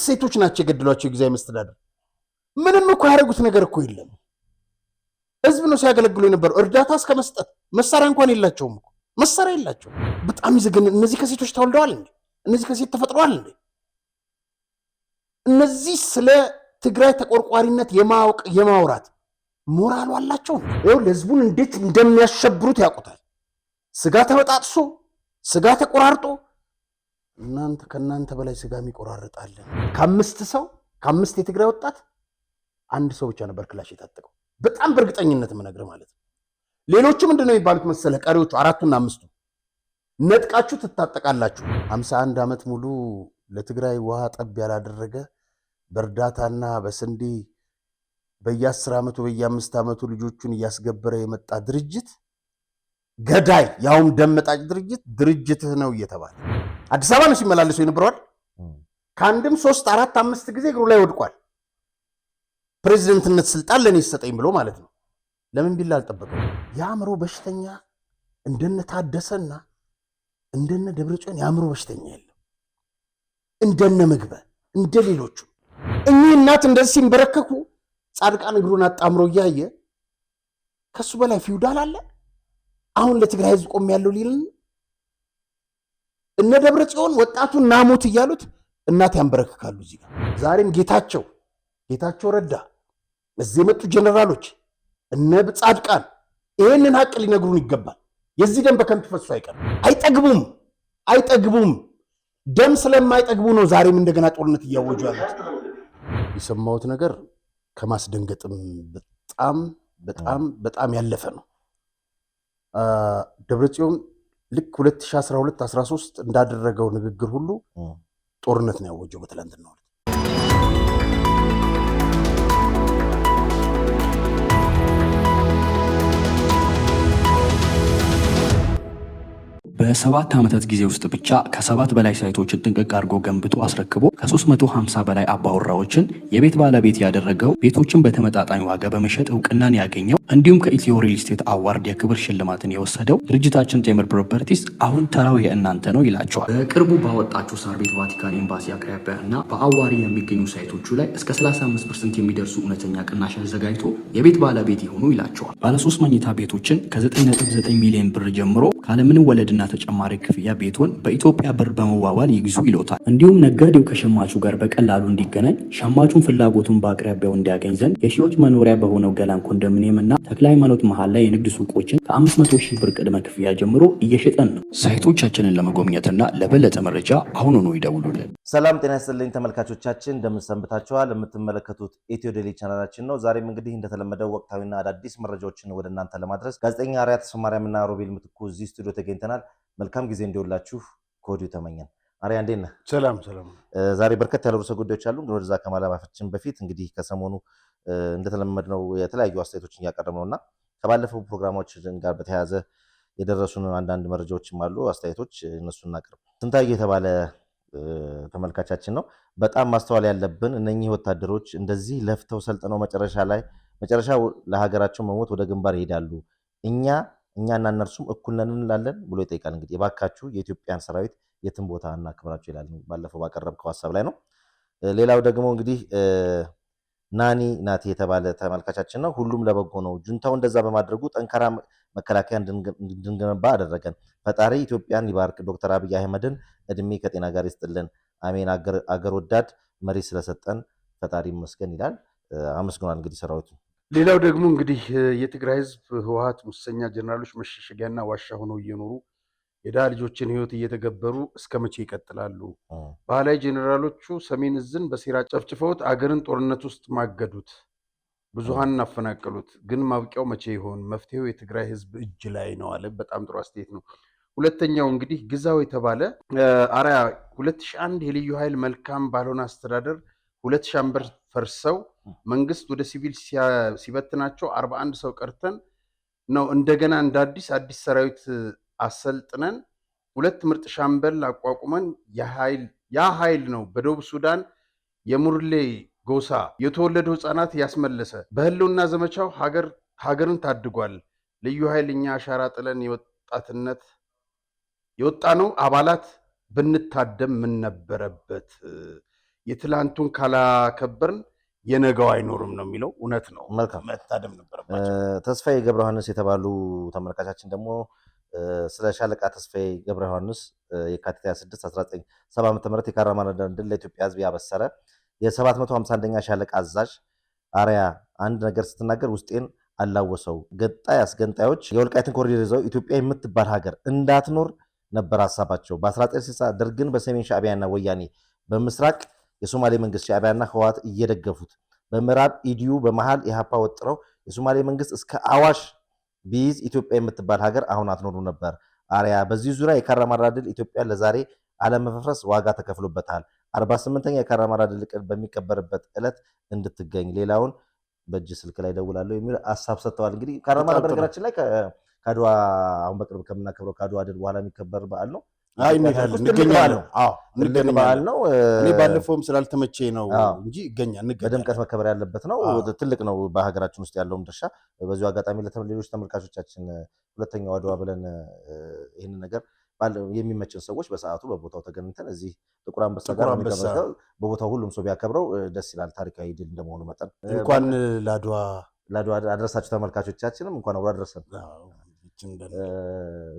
ሴቶች ናቸው የገደሏቸው ጊዜያዊ መስተዳድር ምንም እኮ ያደረጉት ነገር እኮ የለም ህዝብ ነው ሲያገለግሉ የነበረው እርዳታ እስከ መስጠት መሳሪያ እንኳን የላቸውም እኮ መሳሪያ የላቸው በጣም ይዘገን እነዚህ ከሴቶች ተወልደዋል እንዴ እነዚህ ከሴት ተፈጥሯል እንዴ እነዚህ ስለ ትግራይ ተቆርቋሪነት የማውራት ሞራሉ አላቸው ይኸው ለህዝቡን እንዴት እንደሚያሸብሩት ያውቁታል ስጋ ተበጣጥሶ ስጋ ተቆራርጦ እናንተ ከናንተ በላይ ስጋ የሚቆራርጣል ከአምስት የትግራይ ወጣት አንድ ሰው ብቻ ነበር ክላሽ የታጠቀው በጣም በርግጠኝነት ምነግር ማለት ነው ሌሎቹ ምንድነው የሚባሉት መሰለ ቀሪዎቹ አራቱና አምስቱ ነጥቃችሁ ትታጠቃላችሁ 51 አመት ሙሉ ለትግራይ ውሃ ጠብ ያላደረገ በርዳታና በስንዴ በየ10 አመቱ በየ5 አመቱ ልጆቹን ያስገበረ የመጣ ድርጅት ገዳይ ያውም ደመጣጭ ድርጅትህ ነው እየተባለ አዲስ አበባ ነው ሲመላለሱ የነበረው ካንድም 3 4 5 ጊዜ እግሩ ላይ ወድቋል ፕሬዝዳንትነት ስልጣን ለኔ ይሰጠኝ ብሎ ማለት ነው ለምን ቢላ አልጠበቀው ያምሮ በሽተኛ እንደነ ታደሰና እንደነ ደብረጽዮን ያምሮ በሽተኛ የለም እንደነ ምግበ እንደሌሎቹ እኚህ እናት እንደዚህ ሲንበረከኩ ጻድቃን እግሩን አጣምሮ ያየ ከሱ በላይ ፊውዳል አለ አሁን ለትግራይ ህዝብ ቆም ያለው ሊልን እነ ደብረጽዮን ወጣቱን ናሙት ይያሉት እናት ያንበረከካሉ እዚህ ጋር ዛሬም ጌታቸው ረዳ እዚህ መጡ ጀነራሎች እነ ጻድቃን ይሄንን ሀቅ ሊነግሩን ይገባል የዚህ ደም በከንቱ ፈሶ አይጠግቡም ደም ስለማይጠግቡ ነው ዛሬም እንደገና ጦርነት እያወጁ ያሉት የሰማሁት ነገር ከማስደንገጥም በጣም ያለፈ ነው ደብረጽዮን ልክ 2012 13 እንዳደረገው ንግግር ሁሉ ጦርነት ነው ያወጀው በትላንትናው በ7 ዓመታት ጊዜ ውስጥ ብቻ ከ7 በላይ ሳይቶችን ጥንቅቅ አድርጎ ገንብቶ አስረክቦ ከ350 በላይ አባወራዎችን የቤት ባለቤት ያደረገው ቤቶችን በተመጣጣኝ ዋጋ በመሸጥ እውቅናን ያገኘው እንዲሁም ከኢትዮ ሪል ስቴት አዋርድ የክብር ሽልማትን የወሰደው ድርጅታችን ቴምር ፕሮፐርቲስ አሁን ተራው የእናንተ ነው ይላቸዋል። በቅርቡ ባወጣቸው ሳር ቤት ቫቲካን ኤምባሲ አቅራቢያ እና በአዋሪ የሚገኙ ሳይቶቹ ላይ እስከ 35% የሚደርሱ እውነተኛ ቅናሽ አዘጋጅቶ የቤት ባለቤት ይሆኑ ይላቸዋል። ባለ 3 መኝታ ቤቶችን ከ9.9 ሚሊዮን ብር ጀምሮ ካለምንም ወለድና ተጨማሪ ክፍያ ቤቱን በኢትዮጵያ ብር በመዋዋል ይግዙ ይሎታል። እንዲሁም ነጋዴው ከሸማቹ ጋር በቀላሉ እንዲገናኝ ሸማቹን ፍላጎቱን በአቅራቢያው እንዲያገኝ ዘንድ የሺዎች መኖሪያ በሆነው ገላን ኮንዶሚኒየም እና ተክለ ሃይማኖት መሃል ላይ የንግድ ሱቆችን ከ500,000 ብር ቅድመ ክፍያ ጀምሮ እየሸጠን ነው። ሳይቶቻችንን ለመጎብኘትና ለበለጠ መረጃ አሁኑኑ ይደውሉልን። ሰላም ጤና ይስጥልኝ ተመልካቾቻችን፣ እንደምን ሰንብታችኋል? የምትመለከቱት ኢትዮ ዴሊ ቻናላችን ነው። ዛሬም እንግዲህ እንደተለመደው ወቅታዊና አዳዲስ መረጃዎችን ወደ እናንተ ለማድረስ ጋዜጠኛ አርያ ተስፋማርያምና ሮቤል ምትኩ እዚህ ስቱዲዮ ተገኝተናል። መልካም ጊዜ እንዲውላችሁ ከወዲሁ ተመኘን። አርያ እንዴት ነህ? ሰላም። ዛሬ በርከት ያሉ ርዕሰ ጉዳዮች አሉ። እንግዲህ ወደዛ ከማለፋችን በፊት እንግዲህ ከሰሞኑ እንደተለመደው የተለያዩ አስተያየቶችን እያቀረብነውና ከባለፈው ፕሮግራሞች ጋር በተያያዘ የደረሱን አንዳንድ መረጃዎችም አሉ፣ አስተያየቶች እነሱን እናቀርብ። ስንታየው የተባለ ተመልካቻችን ነው። በጣም ማስተዋል ያለብን እነኚህ ወታደሮች እንደዚህ ለፍተው ሰልጥነው መጨረሻ ለሀገራቸው መሞት ወደ ግንባር ይሄዳሉ። እኛና እነርሱም እኩል ነን እንላለን ብሎ ይጠይቃል። እንግዲህ የባካችሁ የኢትዮጵያን ሰራዊት የትም ቦታ እናክብራችሁ ይላል። ባለፈው ባቀረብከው ሀሳብ ላይ ነው። ሌላው ደግሞ እንግዲህ ናቲ የተባለ ተመልካቻችን ነው። ሁሉም ለበጎ ነው። ጁንታው እንደዛ በማድረጉ ጠንካራ መከላከያ እንድንገነባ አደረገን። ፈጣሪ ኢትዮጵያን ይባርክ። ዶክተር አብይ አህመድን እድሜ ከጤና ጋር ይስጥልን። አሜን። አገር ወዳድ መሪ ስለሰጠን ፈጣሪ ይመስገን ይላል። አመስግኗል እንግዲህ ሰራዊቱ። ሌላው ደግሞ እንግዲህ የትግራይ ህዝብ ህወሓት ሙሰኛ ጀነራሎች መሸሸጊያና ዋሻ ሆነው እየኖሩ የድሃ ልጆችን ህይወት እየተገበሩ እስከ መቼ ይቀጥላሉ? ባህላዊ ጀነራሎቹ ሰሜን እዝን በሴራ ጨፍጭፈውት አገርን ጦርነት ውስጥ ማገዱት፣ ብዙሃንን አፈናቀሉት። ግን ማብቂያው መቼ ይሆን? መፍትሄው የትግራይ ህዝብ እጅ ላይ ነው አለ። በጣም ጥሩ አስተያየት ነው። ሁለተኛው እንግዲህ ግዛው የተባለ አርያ 2001 የልዩ ኃይል መልካም ባልሆነ አስተዳደር 2 ሻምበር ፈርሰው መንግስት ወደ ሲቪል ሲበትናቸው 41 ሰው ቀርተን ነው እንደገና እንደ አዲስ ሰራዊት አሰልጥነን 2 ምርጥ ሻምበል አቋቁመን ያ ኃይል ነው በደቡብ ሱዳን የሙርሌ ጎሳ የተወለዱ ህፃናት ያስመለሰ። በህልውና ዘመቻው ሀገርን ታድጓል። ልዩ ኃይል እኛ አሻራ ጥለን የወጣ ነው አባላት ብንታደም ምን ነበረበት የትላንቱን ካላከበርን የነገው አይኖርም ነው የሚለው። እውነት ነው። መልካም መታደም ነበረባቸው። ተስፋዬ ገብረ ዮሐንስ የተባሉ ተመልካቻችን ደግሞ ስለ ሻለቃ ተስፋዬ ገብረ ዮሐንስ የካቲት 26 1970 ዓ.ም የካራማራን ድል ለኢትዮጵያ ሕዝብ ያበሰረ የ751ኛ ሻለቃ አዛዥ አርያ አንድ ነገር ስትናገር ውስጤን አላወሰው። ገጣይ አስገንጣዮች የወልቃይትን ኮሪደር ይዘው ኢትዮጵያ የምትባል ሀገር እንዳትኖር ነበር ሀሳባቸው። በ1960 ደርግን በሰሜን ሻዕቢያና ወያኔ፣ በምስራቅ የሶማሌ መንግስት ሻዕቢያና ህወሓት እየደገፉት፣ በምዕራብ ኢዲዩ፣ በመሃል ኢሃፓ ወጥረው የሶማሌ መንግስት እስከ አዋሽ ቢይዝ ኢትዮጵያ የምትባል ሀገር አሁን አትኖሩ ነበር። አርያ በዚህ ዙሪያ የካራማራ ድል ኢትዮጵያ ለዛሬ አለመፍረስ ዋጋ ተከፍሎበታል። 48ኛ የካራማራ ድል በሚከበርበት ዕለት እንድትገኝ ሌላውን በእጅ ስልክ ላይ ደውላለሁ የሚል ሀሳብ ሰጥተዋል። እንግዲህ ካራማራ በነገራችን ላይ ከአድዋ አሁን በቅርብ ከምናከብረው ከአድዋ ድል በኋላ የሚከበር በዓል ነው። እንገኛለን። በዓል ነው። እኔ ባለፈውም ስላልተመቼ ነው እንጂ እንገኛለን። በድምቀት መከበር ያለበት ነው። ትልቅ ነው በሀገራችን ውስጥ ያለውም ድርሻ። በዚሁ አጋጣሚ ለሌሎች ተመልካቾቻችን ሁለተኛው አድዋ ብለን ይህን ነገር የሚመችን ሰዎች በሰዓቱ በቦታው ተገኝተን እዚህ ጥቁር አንበሳ ጋር በቦታው ሁሉም ሰው ቢያከብረው ደስ ይላል። ታሪካዊ ድል እንደመሆኑ መጠን እንኳን ለአድዋ አድረሳችሁ ተመልካቾቻችንም እንኳን አብሮ አድረሰን።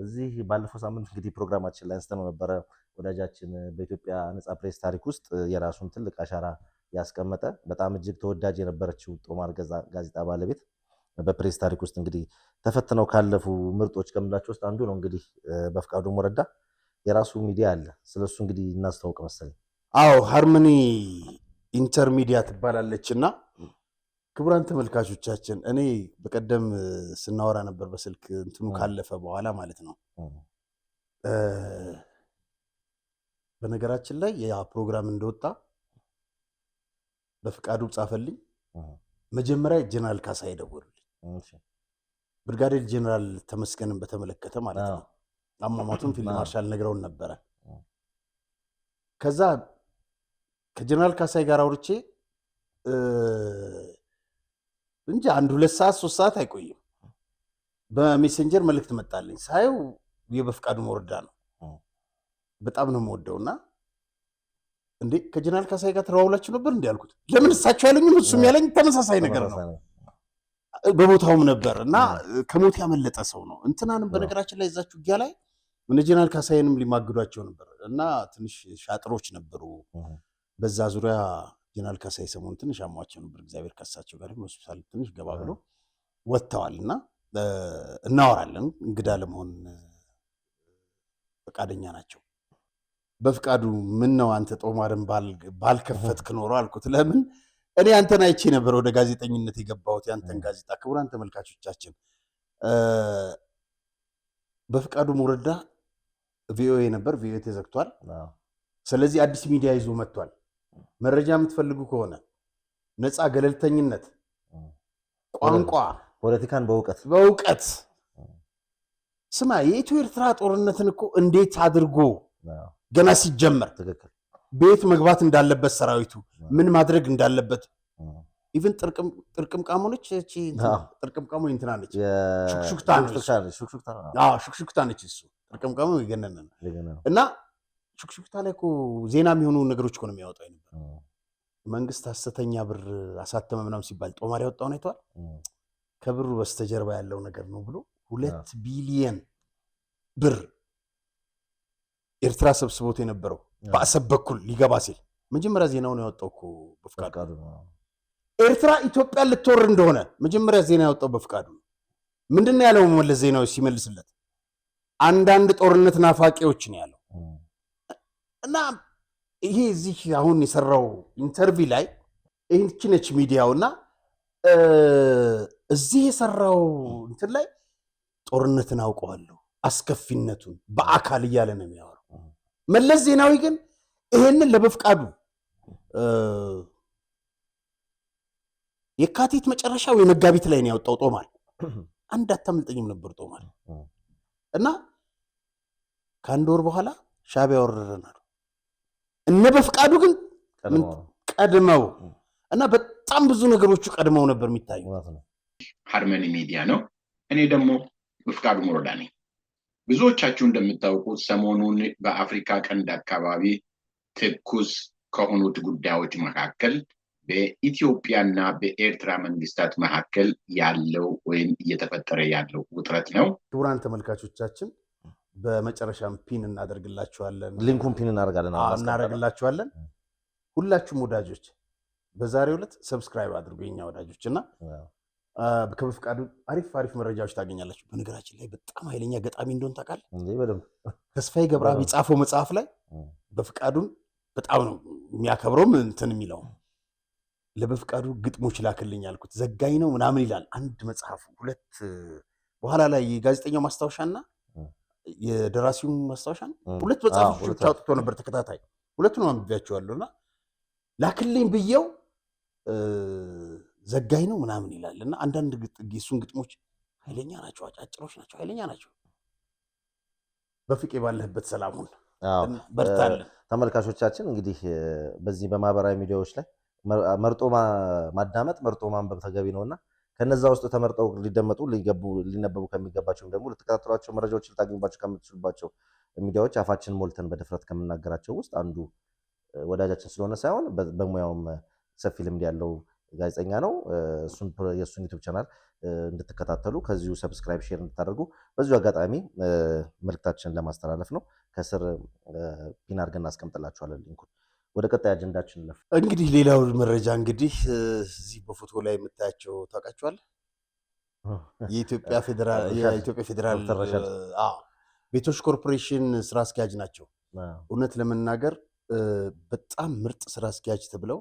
እዚህ ባለፈው ሳምንት እንግዲህ ፕሮግራማችን ላይ አንስተነው ነበረ። ወዳጃችን በኢትዮጵያ ነጻ ፕሬስ ታሪክ ውስጥ የራሱን ትልቅ አሻራ ያስቀመጠ በጣም እጅግ ተወዳጅ የነበረችው ጦማር ጋዜጣ ባለቤት በፕሬስ ታሪክ ውስጥ እንግዲህ ተፈትነው ካለፉ ምርጦች ከምንላቸው ውስጥ አንዱ ነው። እንግዲህ በፍቃዱ ሞረዳ የራሱ ሚዲያ አለ። ስለሱ እንግዲህ እናስተዋውቅ መሰለኝ። አዎ ሃርመኒ ኢንተርሚዲያ ትባላለችና ክቡራን ተመልካቾቻችን እኔ በቀደም ስናወራ ነበር በስልክ እንትኑ ካለፈ በኋላ ማለት ነው። በነገራችን ላይ ያ ፕሮግራም እንደወጣ በፍቃዱ ጻፈልኝ። መጀመሪያ ጀነራል ካሳዬ ደወሉልኝ። ብርጋዴር ጀነራል ተመስገንን በተመለከተ ማለት ነው። አሟሟቱን ፊልድ ማርሻል ነግረውን ነበረ። ከዛ ከጀነራል ካሳዬ ጋር አውርቼ እንጂ 1-2 ሰዓት 3 ሰዓት አይቆይም። በሜሴንጀር መልእክት መጣልኝ። ሳየው የበፍቃዱ ሞረዳ ነው። በጣም ነው የምወደውና እንዴ ከጀነራል ካሳዬ ጋር ተዋውላችሁ ነበር እንዴ አልኩት። ለምን እሳቸው ያለኝም እሱም ያለኝ ተመሳሳይ ነገር ነው። በቦታውም ነበር እና ከሞት ያመለጠ ሰው ነው። እንትናንም በነገራችን ላይ እዛችሁ ውጊያ ላይ እነ ጀነራል ካሳዬንም ሊማግዷቸው ነበር እና ትንሽ ሻጥሮች ነበሩ በዛ ዙሪያ። ጀነራል ካሳዬ ሰሞኑን ትንሽ አሟቸው ነበር። እግዚአብሔር ከሳቸው ጋር ሆስፒታል ትንሽ ገባ ብሎ ወጥተዋልና እናወራለን። እንግዳ ለመሆን ፈቃደኛ ናቸው። በፍቃዱ ምን ነው አንተ ጦማርን ባልከፈትክ ኖሮ አልኩት። ለምን እኔ አንተን አይቼ ነበር ወደ ጋዜጠኝነት የገባሁት ያንተን ጋዜጣ። ክቡራን ተመልካቾቻችን በፍቃዱ ሞረዳ ቪኦኤ ነበር፣ ቪኦኤ ተዘግቷል። ስለዚህ አዲስ ሚዲያ ይዞ መጥቷል። መረጃ የምትፈልጉ ከሆነ ነፃ ገለልተኝነት፣ ቋንቋ፣ ፖለቲካን በእውቀት ስማ። የኢትዮ ኤርትራ ጦርነትን እኮ እንዴት አድርጎ ገና ሲጀመር ቤት መግባት እንዳለበት ሰራዊቱ ምን ማድረግ እንዳለበት ኢቭን ጥርቅምቃሞ ነች። እቺ ጥርቅምቃሞ እንትና ነች፣ ሹክሹክታ ነች። እሱ ጥርቅምቃሞ ይገነነ እና ሹክሹክታ ላይ እኮ ዜና የሚሆኑ ነገሮች እኮ ነው የሚያወጣው ነበር። መንግስት ሐሰተኛ ብር አሳተመ ምናምን ሲባል ጦማር ያወጣውን አይተዋል። ከብሩ በስተጀርባ ያለው ነገር ነው ብሎ 2 ቢሊየን ብር ኤርትራ ሰብስቦት የነበረው በአሰብ በኩል ሊገባ ሲል መጀመሪያ ዜናውን ያወጣው እኮ በፍቃዱ ነው። ኤርትራ ኢትዮጵያ ልትወር እንደሆነ መጀመሪያ ዜና ያወጣው በፍቃዱ ነው። ምንድነው ያለው መለስ ዜናዊ ሲመልስለት? አንዳንድ ጦርነት ናፋቂዎች ነው ያለው። እና ይሄ እዚህ አሁን የሰራው ኢንተርቪው ላይ ይህች ነች ሚዲያውና እዚህ የሰራው እንትን ላይ ጦርነትን አውቀዋለሁ አስከፊነቱን በአካል እያለ ነው የሚያወራው። መለስ ዜናዊ ግን ይሄንን ለበፍቃዱ የካቲት መጨረሻው የመጋቢት ላይ ነው ያወጣው ጦማር። አንድ አታምልጠኝም ነበር ጦማር። እና ከአንድ ወር በኋላ ሻዕቢያ ወረረናል። እነ በፍቃዱ ግን ቀድመው እና በጣም ብዙ ነገሮቹ ቀድመው ነበር የሚታዩ። ሃርመኒ ሚዲያ ነው። እኔ ደግሞ በፍቃዱ ሞረዳ ነኝ። ብዙዎቻችሁ እንደምታውቁት ሰሞኑን በአፍሪካ ቀንድ አካባቢ ትኩስ ከሆኑት ጉዳዮች መካከል በኢትዮጵያና በኤርትራ መንግስታት መካከል ያለው ወይም እየተፈጠረ ያለው ውጥረት ነው። ክቡራን ተመልካቾቻችን በመጨረሻም ፒን እናደርግላችኋለን፣ ሊንኩን ፒን እናደርግላችኋለን። ሁላችሁም ወዳጆች በዛሬው ዕለት ሰብስክራይብ አድርጉ የኛ ወዳጆች እና ከበፍቃዱ አሪፍ መረጃዎች ታገኛላችሁ። በነገራችን ላይ በጣም ኃይለኛ ገጣሚ እንደሆነ ታውቃለህ እንዴ? በደምብ ተስፋዬ ገብረአብ የጻፈው መጽሐፍ ላይ በፍቃዱን በጣም ነው የሚያከብረውም እንትን የሚለው ለበፍቃዱ ግጥሞች ላክልኝ አልኩት። ዘጋኝ ነው ምናምን ይላል አንድ መጽሐፉ። ሁለት በኋላ ላይ የጋዜጠኛው ማስታወሻና የደራሲው ማስታወሻ ሁለት መጽሐፎች አውጥቶ ነበር ተከታታይ። ሁለቱን አንብቤያቸዋለሁና ላክልኝ ብየው ዘጋኝ ነው ምናምን ይላልና አንዳንድ የሱን ግጥሞች ኃይለኛ ናቸው፣ አጫጭሮች ናቸው፣ ኃይለኛ ናቸው። በፍቄ ባለህበት ሰላሙን በርታለን። ተመልካቾቻችን እንግዲህ በዚህ በማህበራዊ ሚዲያዎች ላይ መርጦ ማዳመጥ መርጦ ማንበብ ተገቢ ነውና ከነዛ ውስጥ ተመርጠው ሊደመጡ ሊነበቡ ከሚገባቸውም ደግሞ ልትከታተሏቸው መረጃዎች ልታገኙባቸው ከምትችሉባቸው ሚዲያዎች አፋችን ሞልተን በድፍረት ከምናገራቸው ውስጥ አንዱ ወዳጃችን ስለሆነ ሳይሆን በሙያውም ሰፊ ልምድ ያለው ጋዜጠኛ ነው። የእሱን ዩቲዩብ ቻናል እንድትከታተሉ ከዚሁ ሰብስክራይብ ሼር እንድታደርጉ በዚሁ አጋጣሚ መልክታችንን ለማስተላለፍ ነው። ከስር ፒን አድርገን እናስቀምጥላችኋለን ሊንኩን። ወደ ቀጣይ አጀንዳችን እንለፍ። እንግዲህ ሌላው መረጃ እንግዲህ እዚህ በፎቶ ላይ የምታያቸው ታውቃቸዋለህ? የኢትዮጵያ ፌዴራል ቤቶች ኮርፖሬሽን ስራ አስኪያጅ ናቸው። እውነት ለመናገር በጣም ምርጥ ስራ አስኪያጅ ተብለው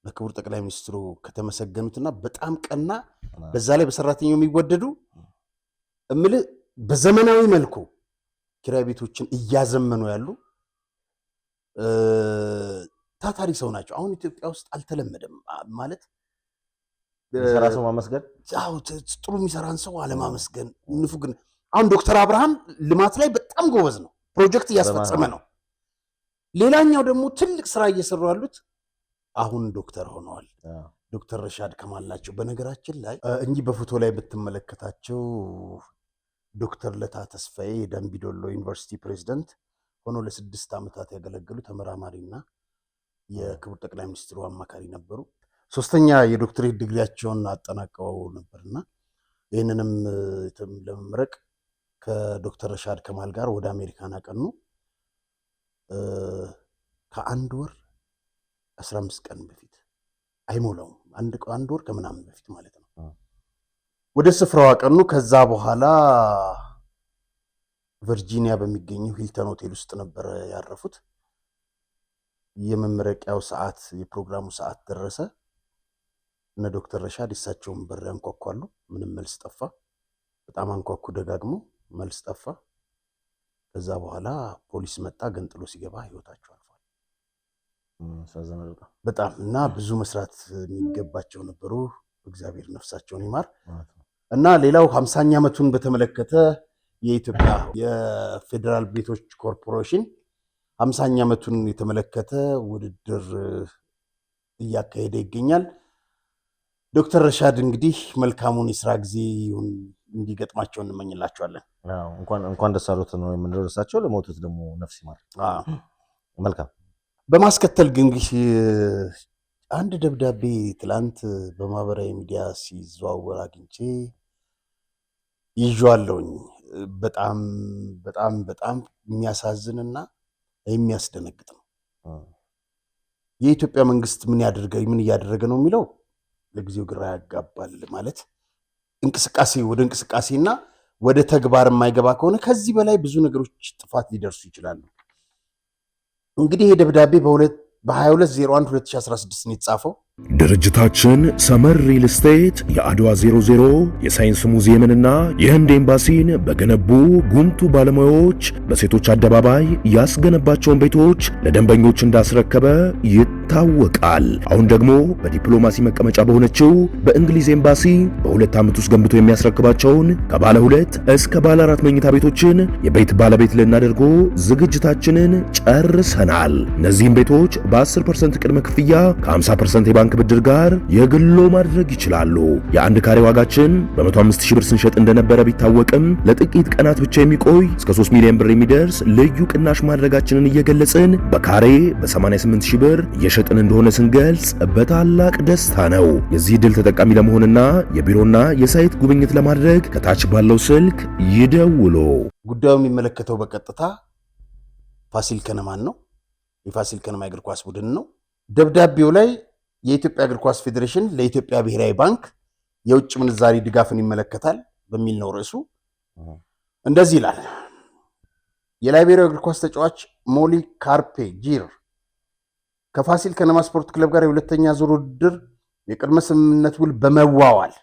በክቡር ጠቅላይ ሚኒስትሩ ከተመሰገኑትና በጣም ቀና በዛ ላይ በሰራተኛው የሚወደዱ እምልህ በዘመናዊ መልኩ ኪራይ ቤቶችን እያዘመኑ ያሉ ታታሪ ሰው ናቸው። አሁን ኢትዮጵያ ውስጥ አልተለመደም ማለት የሚሰራ ሰው ማመስገን፣ ጥሩ የሚሰራን ሰው አለማመስገን ንፉግን። አሁን ዶክተር አብርሃም ልማት ላይ በጣም ጎበዝ ነው፣ ፕሮጀክት እያስፈጸመ ነው። ሌላኛው ደግሞ ትልቅ ስራ እየሰሩ ያሉት አሁን ዶክተር ሆነዋል። ዶክተር ረሻድ ከማል ናቸው። በነገራችን ላይ እኚህ በፎቶ ላይ የምትመለከታቸው ዶክተር ለታ ተስፋዬ የደምቢዶሎ ዩኒቨርሲቲ ፕሬዚደንት ሆኖ ለ6 ዓመታት ያገለገሉ ተመራማሪና የክቡር ጠቅላይ ሚኒስትሩ አማካሪ ነበሩ። 3ኛ የዶክትሬት ዲግሪያቸውን አጠናቀው ነበርና ይህንንም ለመመረቅ ከዶክተር ረሻድ ከማል ጋር ወደ አሜሪካን አቀኑ። ከአንድ ወር 15 ቀን በፊት አይሞላውም፣ አንድ ወር ከምናምን በፊት ማለት ነው ወደ ስፍራው አቀኑ። ከዛ በኋላ ቨርጂኒያ በሚገኘው ሂልተን ሆቴል ውስጥ ነበር ያረፉት። የመመረቂያው ሰዓት የፕሮግራሙ ሰዓት ደረሰ። እነ ዶክተር ረሻድ እሳቸውን በር ያንኳኳሉ። ምንም መልስ ጠፋ። በጣም አንኳኩ ደጋግሞ፣ መልስ ጠፋ። ከዛ በኋላ ፖሊስ መጣ። ገንጥሎ ሲገባ ህይወታቸው አልፏል። በጣም እና ብዙ መስራት የሚገባቸው ነበሩ። እግዚአብሔር ነፍሳቸውን ይማር። እና ሌላው 50ኛ ዓመቱን በተመለከተ የኢትዮጵያ የፌዴራል ቤቶች ኮርፖሬሽን 50ኛ ዓመቱን የተመለከተ ውድድር እያካሄደ ይገኛል። ዶክተር ረሻድ እንግዲህ መልካሙን የስራ ጊዜ እንዲገጥማቸው እንመኝላቸዋለን። እንኳን ደስ አሉት ነው የምንለው። እሳቸው ለሞቱት ደግሞ ነፍስ ይማር። መልካም። በማስከተል ግን አንድ ደብዳቤ ትላንት በማህበራዊ ሚዲያ ሲዘዋወር አግኝቼ ይዤዋለሁኝ። በጣም በጣም በጣም የሚያሳዝንና የሚያስደነግጥ ነው። የኢትዮጵያ መንግስት ምን እያደረገ ነው የሚለው ለጊዜው ግራ ያጋባል። ማለት ወደ እንቅስቃሴና ወደ ተግባር የማይገባ ከሆነ ከዚህ በላይ ብዙ ነገሮች ጥፋት ሊደርሱ ይችላሉ። እንግዲህ ይሄ ደብዳቤ በ22/01/2016 ነው የተጻፈው። ድርጅታችን ሰመር ሪል ስቴት የአድዋ 00 የሳይንስ ሙዚየምንና የህንድ ኤምባሲን በገነቡ ጉምቱ ባለሙያዎች በሴቶች አደባባይ ያስገነባቸውን ቤቶች ለደንበኞች እንዳስረከበ ይታወቃል። አሁን ደግሞ በዲፕሎማሲ መቀመጫ በሆነችው በእንግሊዝ ኤምባሲ በ2 ዓመት ውስጥ ገንብቶ የሚያስረክባቸውን ከባለ 2 እስከ ባለ 4 መኝታ ቤቶችን የቤት ባለቤት ልናደርጎ ዝግጅታችንን ጨርሰናል። እነዚህም ቤቶች በ10% ቅድመ ክፍያ ከ50% ባንክ ብድር ጋር የግሎ ማድረግ ይችላሉ። የአንድ ካሬ ዋጋችን በ105,000 ብር ስንሸጥ እንደነበረ ቢታወቅም ለጥቂት ቀናት ብቻ የሚቆይ እስከ 3 ሚሊዮን ብር የሚደርስ ልዩ ቅናሽ ማድረጋችንን እየገለጽን በካሬ በ88,000 ብር እየሸጥን እንደሆነ ስንገልጽ በታላቅ ደስታ ነው። የዚህ ድል ተጠቃሚ ለመሆንና የቢሮና የሳይት ጉብኝት ለማድረግ ከታች ባለው ስልክ ይደውሉ። ጉዳዩ የሚመለከተው በቀጥታ ፋሲል ከነማን ነው። የፋሲል ከነማ እግር ኳስ ቡድን ነው። ደብዳቤው ላይ የኢትዮጵያ እግር ኳስ ፌዴሬሽን ለኢትዮጵያ ብሔራዊ ባንክ የውጭ ምንዛሪ ድጋፍን ይመለከታል በሚል ነው ርዕሱ። እንደዚህ ይላል። የላይቤሪያ እግር ኳስ ተጫዋች ሞሊ ካርፔ ጂር ከፋሲል ከነማ ስፖርት ክለብ ጋር የሁለተኛ ዙር ውድድር የቅድመ ስምምነት ውል በመዋዋል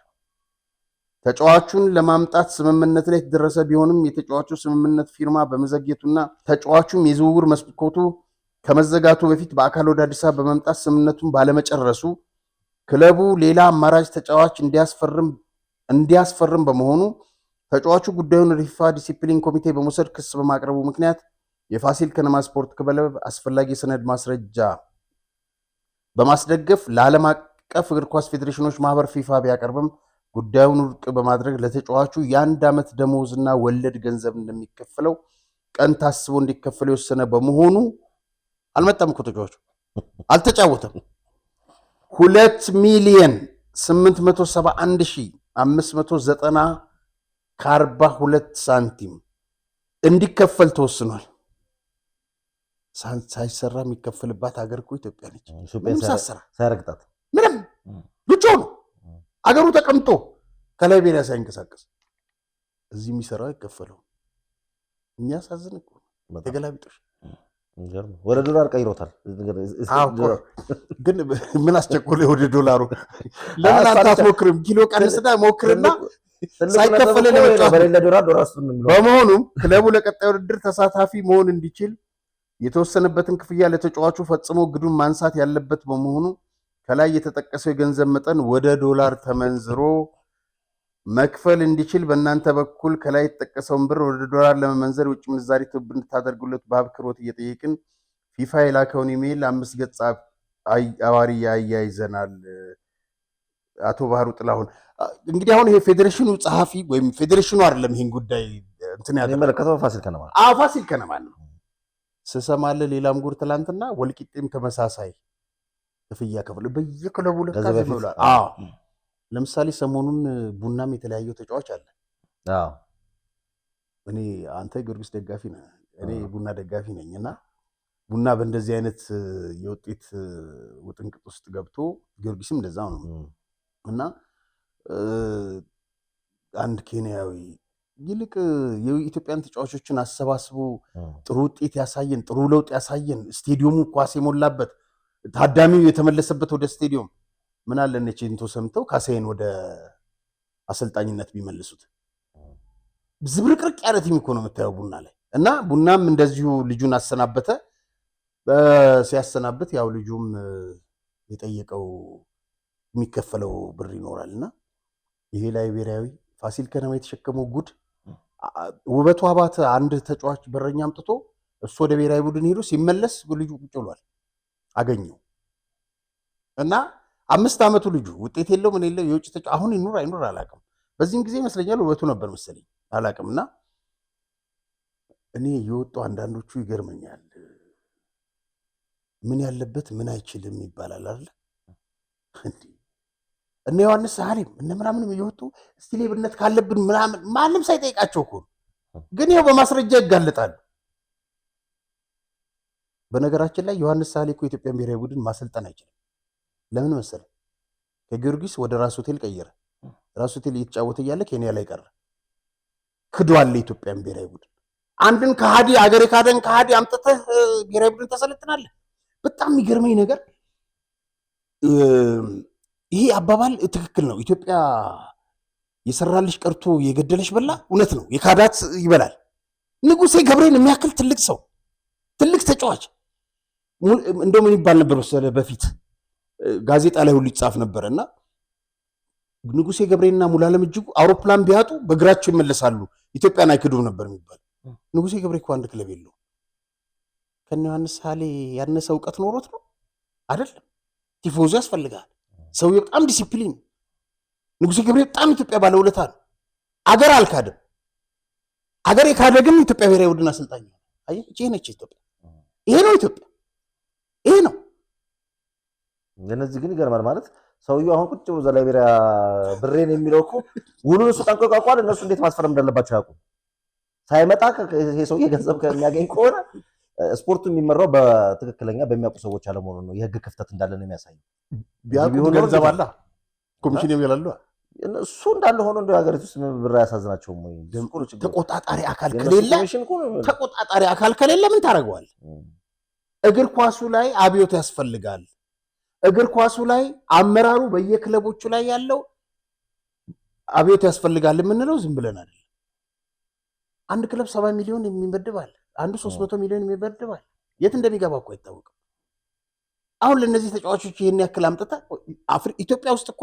ተጫዋቹን ለማምጣት ስምምነት ላይ የተደረሰ ቢሆንም የተጫዋቹ ስምምነት ፊርማ በመዘግየቱና ተጫዋቹም የዝውውር መስኮቱ ከመዘጋቱ በፊት በአካል ወደ አዲስ አበባ በመምጣት ስምምነቱን ባለመጨረሱ ክለቡ ሌላ አማራጭ ተጫዋች እንዲያስፈርም በመሆኑ ተጫዋቹ ጉዳዩን ሪፋ ዲሲፕሊን ኮሚቴ በመውሰድ ክስ በማቅረቡ ምክንያት የፋሲል ከነማ ስፖርት ክለብ አስፈላጊ ሰነድ ማስረጃ በማስደገፍ ለዓለም አቀፍ እግር ኳስ ፌዴሬሽኖች ማህበር ፊፋ ቢያቀርብም ጉዳዩን ውድቅ በማድረግ ለተጫዋቹ የ1 ዓመት ደሞዝና ወለድ ገንዘብ እንደሚከፈለው ቀን ታስቦ እንዲከፈል የወሰነ በመሆኑ አልመጣም እኮ ተጫዋቹ አልተጫወተም። 2,871,590 ከ42 ሳንቲም እንዲከፈል ተወስኗል። ሳይሰራ የሚከፈልባት ሀገር እኮ ኢትዮጵያ ነች። ምንም ሳይረግጣት ምንም ብቻ ነው አገሩ ተቀምጦ ከላይቤሪያ ሳይንቀሳቀስ እዚህ የሚሰራው አይከፈለው። የሚያሳዝን እኮ ተገላቢጦሽ ወደ ዶላር ቀይሮታል። ግን ምን አስቸኮለ? ወደ ዶላሩ ለምን አታስሞክርም? ኪሎ ቀንስና ሞክርና ሳይከፈለ ለመጫወት። በመሆኑም ክለቡ ለቀጣይ ውድድር ተሳታፊ መሆን እንዲችል የተወሰነበትን ክፍያ ለተጫዋቹ ፈጽሞ ግዱን ማንሳት ያለበት በመሆኑ ከላይ የተጠቀሰው የገንዘብ መጠን ወደ ዶላር ተመንዝሮ መክፈል እንዲችል በእናንተ በኩል ከላይ የተጠቀሰውን ብር ወደ ዶላር ለመመንዘር የውጭ ምንዛሪ ትብብር እንድታደርጉለት በአክብሮት እየጠየቅን ፊፋ የላከውን ኢሜይል 5 ገጽ አዋሪ ያያይዘናል። አቶ ባህሩ ጥላሁን። እንግዲህ አሁን ይሄ ፌዴሬሽኑ ጸሐፊ ወይም ፌዴሬሽኑ አይደለም ይሄን ጉዳይ እንትን ያመለከተው ፋሲል ከነማ ፋሲል ከነማ ነው። ስሰማለ ሌላም ጉር ትላንትና ወልቂጤም ተመሳሳይ ክፍያ ከፍሎ በየክለቡ ለካዘ ብሏል። ለምሳሌ ሰሞኑን ቡናም የተለያየው ተጫዋች አለ። እኔ አንተ ጊዮርጊስ ደጋፊ ነህ፣ እኔ ቡና ደጋፊ ነኝ እና ቡና በእንደዚህ አይነት የውጤት ውጥንቅጥ ውስጥ ገብቶ ጊዮርጊስም እንደዛው ነው እና አንድ ኬንያዊ ይልቅ የኢትዮጵያን ተጫዋቾችን አሰባስቦ ጥሩ ውጤት ያሳየን፣ ጥሩ ለውጥ ያሳየን፣ ስቴዲየሙ ኳስ የሞላበት ታዳሚው የተመለሰበት ወደ ስቴዲየም ምን አለ ነቼንቶ ሰምተው ካሳዬን ወደ አሰልጣኝነት ቢመልሱት። ዝብርቅርቅ ያለ ቲም እኮ ነው የምታየው ቡና ላይ እና ቡናም እንደዚሁ ልጁን አሰናበተ። ሲያሰናበት ያው ልጁም የጠየቀው የሚከፈለው ብር ይኖራልና ይሄ ላይቤሪያዊ ፋሲል ከነማ የተሸከመው ጉድ። ውበቱ አባተ አንድ ተጫዋች በረኛ አምጥቶ እሱ ወደ ብሔራዊ ቡድን ሄዶ ሲመለስ ልጁ ቁጭ ብሏል አገኘው እና 5 ዓመቱ ልጁ ውጤት የለው ምን የለው የውጭ ተጫዋች አሁን ይኑር አይኑር አላውቅም። በዚህም ጊዜ ይመስለኛል ውበቱ ነበር መሰለኝ አላውቅም። እና እኔ የወጡ አንዳንዶቹ ይገርመኛል። ምን ያለበት ምን አይችልም ይባላል አይደል እንዴ? እነ ዮሐንስ ሳህሌም እነ ምናምንም እየወጡ እስቲ ሌብነት ካለብን ምናምን ማንም ሳይጠይቃቸው እኮ ግን ይኸው በማስረጃ ይጋለጣሉ። በነገራችን ላይ ዮሐንስ ሳህሌ እኮ የኢትዮጵያ ብሔራዊ ቡድን ማሰልጠን አይችልም። ለምን መሰለ? ከጊዮርጊስ ወደ ራስ ሆቴል ቀየረ። ራስ ሆቴል እየተጫወተ እያለ ኬንያ ላይ ቀረ። ክዷል የኢትዮጵያን ብሔራዊ ቡድን። አንድን ከሃዲ አገር ካደን ከሃዲ አምጥተህ ብሔራዊ ቡድን ተሰለጥናለህ። በጣም የሚገርመኝ ነገር ይሄ አባባል ትክክል ነው። ኢትዮጵያ የሰራልሽ ቀርቶ የገደለሽ በላ። እውነት ነው። የካዳት ይበላል። ንጉሴ ገብሬን የሚያክል ትልቅ ሰው፣ ትልቅ ተጫዋች እንደው ምን ይባል ነበር መሰለህ? በፊት ጋዜጣ ላይ ሁሉ ይጻፍ ነበር እና ንጉሴ ገብሬና ሙሉዓለም እጅጉ አውሮፕላን ቢያጡ በእግራቸው ይመለሳሉ፣ ኢትዮጵያን አይክዱም ነበር የሚባል። ንጉሴ ገብሬ እኮ አንድ ክለብ የለውም። ከነ ዮሐንስ ሳህሌ ያነሰ እውቀት ኖሮት ነው አይደለም። ቲፎዞ ያስፈልጋል። ሰውዬው በጣም ዲሲፕሊን፣ ንጉሴ ገብሬ በጣም ኢትዮጵያ ባለውለታ ነው። አገር አልካድም። አገር የካደ ግን ኢትዮጵያ ብሔራዊ ቡድን አሰልጣኝ ነው። አየህ፣ ይሄ ነች ኢትዮጵያ። ይሄ ነው ኢትዮጵያ። ይሄ ነው። እነዚህ ግን ይገርማል ማለት ሰውየው አሁን ቁጭ ብሎ ላይቤሪያ ብሬን የሚለው እኮ ውሉን እሱ ጠንቅቆ ያውቃል። እነሱ እንዴት ማስፈረም እንዳለባቸው ያውቁ። ሳይመጣ ይሄ ሰውዬ ገንዘብ ከሚያገኝ ከሆነ ስፖርቱ የሚመራው በትክክለኛ በሚያውቁ ሰዎች አለመሆኑ ነው። የህግ ክፍተት እንዳለ ነው የሚያሳየው። ቢያውቁ ገንዘብ አለ፣ ኮሚሽን ይበላሉ። እሱ እንዳለ ሆኖ እንደው ሀገሪቱ ውስጥ ብር አያሳዝናቸውም ወይ? ተቆጣጣሪ አካል ከሌለ ምን ታደርገዋለህ? እግር ኳሱ ላይ አብዮት ያስፈልጋል። እግር ኳሱ ላይ አመራሩ በየክለቦቹ ላይ ያለው አብዮት ያስፈልጋል የምንለው ዝም ብለን አይደለም። አንድ ክለብ 70 ሚሊዮን የሚመድባል፣ አንዱ 300 ሚሊዮን የሚመድባል። የት እንደሚገባ እኮ አይታወቅም። አሁን ለነዚህ ተጫዋቾች ይሄን ያክል አምጥታ ኢትዮጵያ ውስጥ እኮ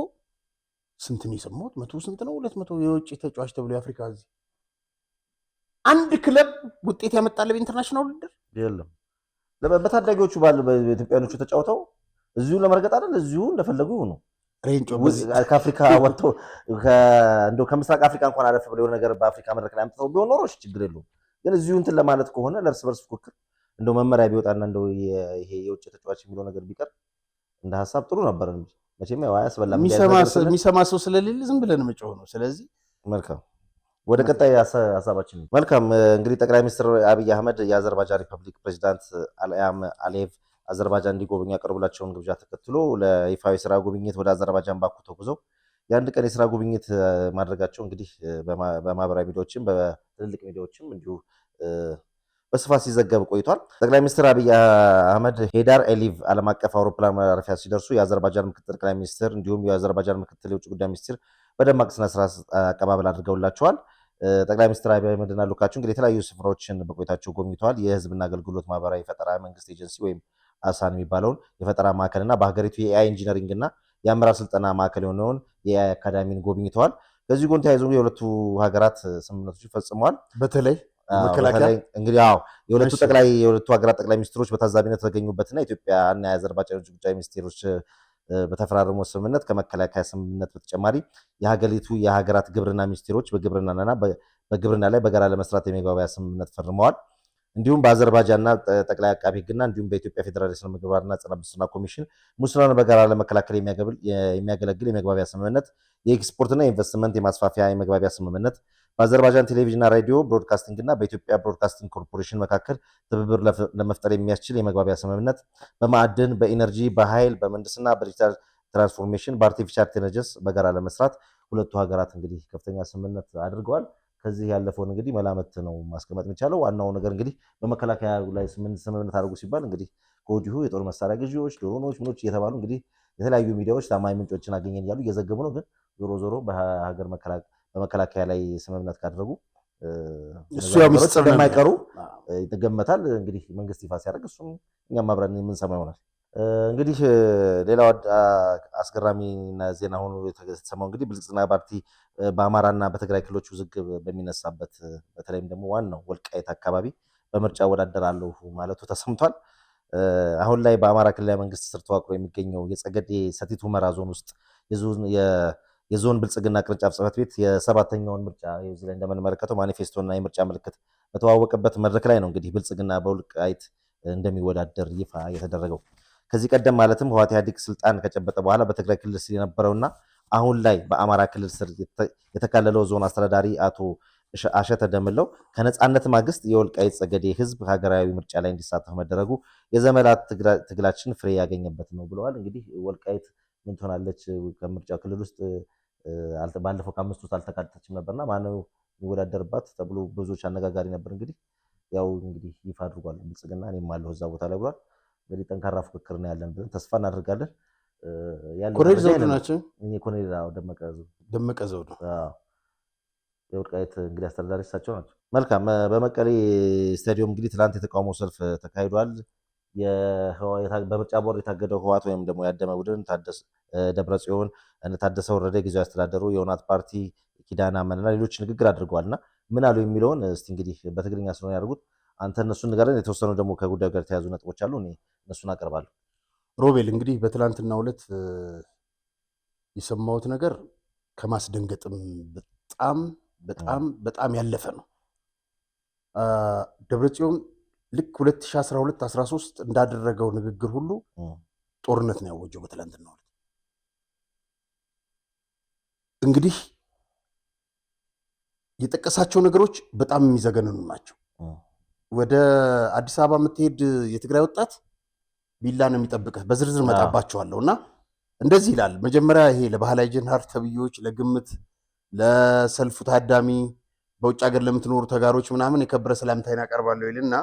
ስንት ነው የሰማሁት? 100 ስንት ነው 200 የውጭ ተጫዋች ተብሎ የአፍሪካ እዚህ አንድ ክለብ ውጤት ያመጣል በኢንተርናሽናል ውድድር የለም። በታዳጊዎቹ ባሉ በኢትዮጵያኖቹ ተጫውተው እዚሁ ለመርገጥ አይደል? እዚሁ እንደፈለጉ ይሁኑ። ከአፍሪካ ወጥተው እንደው ከምስራቅ አፍሪካ እንኳን አለፍ ብለው ነገር በአፍሪካ መድረክ ላይ አምጥተው ቢሆን ኖሮ ችግር የለውም። ግን እዚሁ እንትን ለማለት ከሆነ ለእርስ በርስ ፉክክር እንደው መመሪያ ቢወጣና እንደው ይሄ የውጭ ተጫዋች የሚለው ነገር ቢቀር እንደ ሀሳብ ጥሩ ነበር እንጂ መቼም ያው አያስበላም። የሚሰማ ሰው ስለሌለ ዝም ብለን መጮህ ነው። ስለዚህ መልካም ወደ ቀጣይ ሀሳባችን። መልካም እንግዲህ ጠቅላይ ሚኒስትር አብይ አህመድ የአዘርባጃን ሪፐብሊክ ፕሬዚዳንት አልያም አሊየቭ አዘርባጃን እንዲጎበኙ ያቀርቡላቸውን ግብዣ ተከትሎ ለይፋዊ ስራ ጉብኝት ወደ አዘርባጃን ባኩ ተጉዘው የአንድ ቀን የስራ ጉብኝት ማድረጋቸው እንግዲህ በማህበራዊ ሚዲያዎችም በትልልቅ ሚዲያዎችም እንዲሁ በስፋት ሲዘገብ ቆይቷል። ጠቅላይ ሚኒስትር አብይ አህመድ ሄዳር ኤሊቭ ዓለም አቀፍ አውሮፕላን ማረፊያ ሲደርሱ የአዘርባጃን ምክትል ጠቅላይ ሚኒስትር እንዲሁም የአዘርባጃን ምክትል የውጭ ጉዳይ ሚኒስትር በደማቅ ስነስርዓት አቀባበል አድርገውላቸዋል። ጠቅላይ ሚኒስትር አብይ አህመድና ልኡካቸው እንግዲህ የተለያዩ ስፍራዎችን በቆይታቸው ጎብኝተዋል። የህዝብና አገልግሎት ማህበራዊ ፈጠራ መንግስት ኤጀንሲ ወይም አሳን የሚባለውን የፈጠራ ማዕከልና በሀገሪቱ የኤአይ ኢንጂነሪንግ እና የአመራር ስልጠና ማዕከል የሆነውን የኤአይ አካዳሚን ጎብኝተዋል። ከዚህ ጎን ተያይዞ የሁለቱ ሀገራት ስምምነቶች ፈጽመዋል። በተለይ እንግዲህ የሁለቱ ሀገራት ጠቅላይ ሚኒስትሮች በታዛቢነት የተገኙበትና ኢትዮጵያና የአዘርባጃን የውጭ ጉዳይ ሚኒስቴሮች በተፈራረሙ ስምምነት ከመከላከያ ስምምነት በተጨማሪ የሀገሪቱ የሀገራት ግብርና ሚኒስቴሮች በግብርና ላይ በጋራ ለመስራት የመግባቢያ ስምምነት ፈርመዋል። እንዲሁም በአዘርባጃንና ጠቅላይ አቃቢ ህግና እንዲሁም በኢትዮጵያ ፌዴራል የስነ ምግባርና ጸረ ሙስና ኮሚሽን ሙስናን በጋራ ለመከላከል የሚያገለግል የመግባቢያ ስምምነት፣ የኤክስፖርትና የኢንቨስትመንት የማስፋፊያ የመግባቢያ ስምምነት፣ በአዘርባጃን ቴሌቪዥንና ራዲዮ ብሮድካስቲንግ እና በኢትዮጵያ ብሮድካስቲንግ ኮርፖሬሽን መካከል ትብብር ለመፍጠር የሚያስችል የመግባቢያ ስምምነት፣ በማዕድን፣ በኢነርጂ፣ በኃይል፣ በምህንድስና፣ በዲጂታል ትራንስፎርሜሽን፣ በአርቲፊሻል ኢንተለጀንስ በጋራ ለመስራት ሁለቱ ሀገራት እንግዲህ ከፍተኛ ስምምነት አድርገዋል። ከዚህ ያለፈውን እንግዲህ መላመት ነው ማስቀመጥ የሚቻለው። ዋናው ነገር እንግዲህ በመከላከያ ላይ ስምምነት አድርጉ ሲባል እንግዲህ ከወዲሁ የጦር መሳሪያ ግዢዎች፣ ድሮኖች፣ ምኖች እየተባሉ እንግዲህ የተለያዩ ሚዲያዎች ታማኝ ምንጮችን አገኘን እያሉ እየዘገቡ ነው። ግን ዞሮ ዞሮ በመከላከያ ላይ ስምምነት ካደረጉ እሱ ያው ሚስጥር እንደማይቀሩ ይገመታል። እንግዲህ መንግስት ይፋ ሲያደርግ እሱም እኛም አብረን የምንሰማ ይሆናል። እንግዲህ ሌላው አስገራሚ ዜና ሆኖ የተሰማው እንግዲህ ብልጽግና ፓርቲ በአማራና በትግራይ ክልሎች ውዝግብ በሚነሳበት በተለይም ደግሞ ዋናው ወልቃይት አካባቢ በምርጫ እወዳደራለሁ ማለቱ ተሰምቷል። አሁን ላይ በአማራ ክልላዊ መንግስት ስር ተዋቅሮ የሚገኘው የጸገዴ ሰቲት ሁመራ ዞን ውስጥ የዞን ብልጽግና ቅርንጫፍ ጽሕፈት ቤት የሰባተኛውን ምርጫ እዚህ ላይ እንደምንመለከተው ማኒፌስቶና የምርጫ ምልክት በተዋወቀበት መድረክ ላይ ነው እንግዲህ ብልጽግና በወልቃይት እንደሚወዳደር ይፋ የተደረገው። ከዚህ ቀደም ማለትም ህወሓት ኢህአዴግ ስልጣን ከጨበጠ በኋላ በትግራይ ክልል ስር የነበረውና አሁን ላይ በአማራ ክልል ስር የተካለለው ዞን አስተዳዳሪ አቶ አሸተ ደምለው ከነጻነት ማግስት የወልቃይት ጸገዴ ህዝብ ሀገራዊ ምርጫ ላይ እንዲሳተፍ መደረጉ የዘመናት ትግላችን ፍሬ ያገኘበት ነው ብለዋል። እንግዲህ ወልቃይት ምን ትሆናለች ከምርጫው ክልል ውስጥ ባለፈው ከአምስት ውስጥ አልተካተተችም ነበርና ማነው የሚወዳደርባት ተብሎ ብዙዎች አነጋጋሪ ነበር። እንግዲህ ያው እንግዲህ ይፋ አድርጓል ብልጽግና እኔም አለሁ እዛ ቦታ ላይ ብሏል። እንግዲህ ጠንካራ ፉክክር ነው ያለን ብለን ተስፋ እናደርጋለን። ኮሎኔል ዘውዱ ናቸው። ኮሎኔል ደመቀ ዘውዱ የወልቃይት እንግዲህ አስተዳዳሪ እሳቸው ናቸው። መልካም። በመቀሌ ስታዲየም እንግዲህ ትናንት የተቃውሞ ሰልፍ ተካሂዷል። በምርጫ ቦርድ የታገደው ህወሓት ወይም ደግሞ ያደመ ቡድን ደብረጽዮን ታደሰ ወረደ ጊዜያዊ አስተዳደሩ የእውነት ፓርቲ ኪዳነ አመንና ሌሎች ንግግር አድርገዋልና ምን አሉ የሚለውን እስቲ እንግዲህ በትግርኛ ስለሆነ ያደርጉት አንተ እነሱን ንገረን። የተወሰኑ ደግሞ ከጉዳዩ ጋር የተያዙ ነጥቦች አሉ፣ እኔ እነሱን አቀርባለሁ። ሮቤል እንግዲህ በትላንትናው ዕለት የሰማሁት ነገር ከማስደንገጥም በጣም በጣም በጣም ያለፈ ነው። ደብረጽዮን ልክ 2012 13 እንዳደረገው ንግግር ሁሉ ጦርነት ነው ያወጀው በትላንትናው ዕለት። እንግዲህ የጠቀሳቸው ነገሮች በጣም የሚዘገንኑ ናቸው። ወደ አዲስ አበባ የምትሄድ የትግራይ ወጣት ቢላ ነው የሚጠብቅህ። በዝርዝር መጣባቸዋለሁና እንደዚህ ይላል። መጀመሪያ ይሄ ለባህላዊ ጀነራል ተብዮች፣ ለግምት ለሰልፉ ታዳሚ፣ በውጭ ሀገር ለምትኖሩ ተጋሮች ምናምን የከበረ ሰላምታዬን አቀርባለሁ ይልና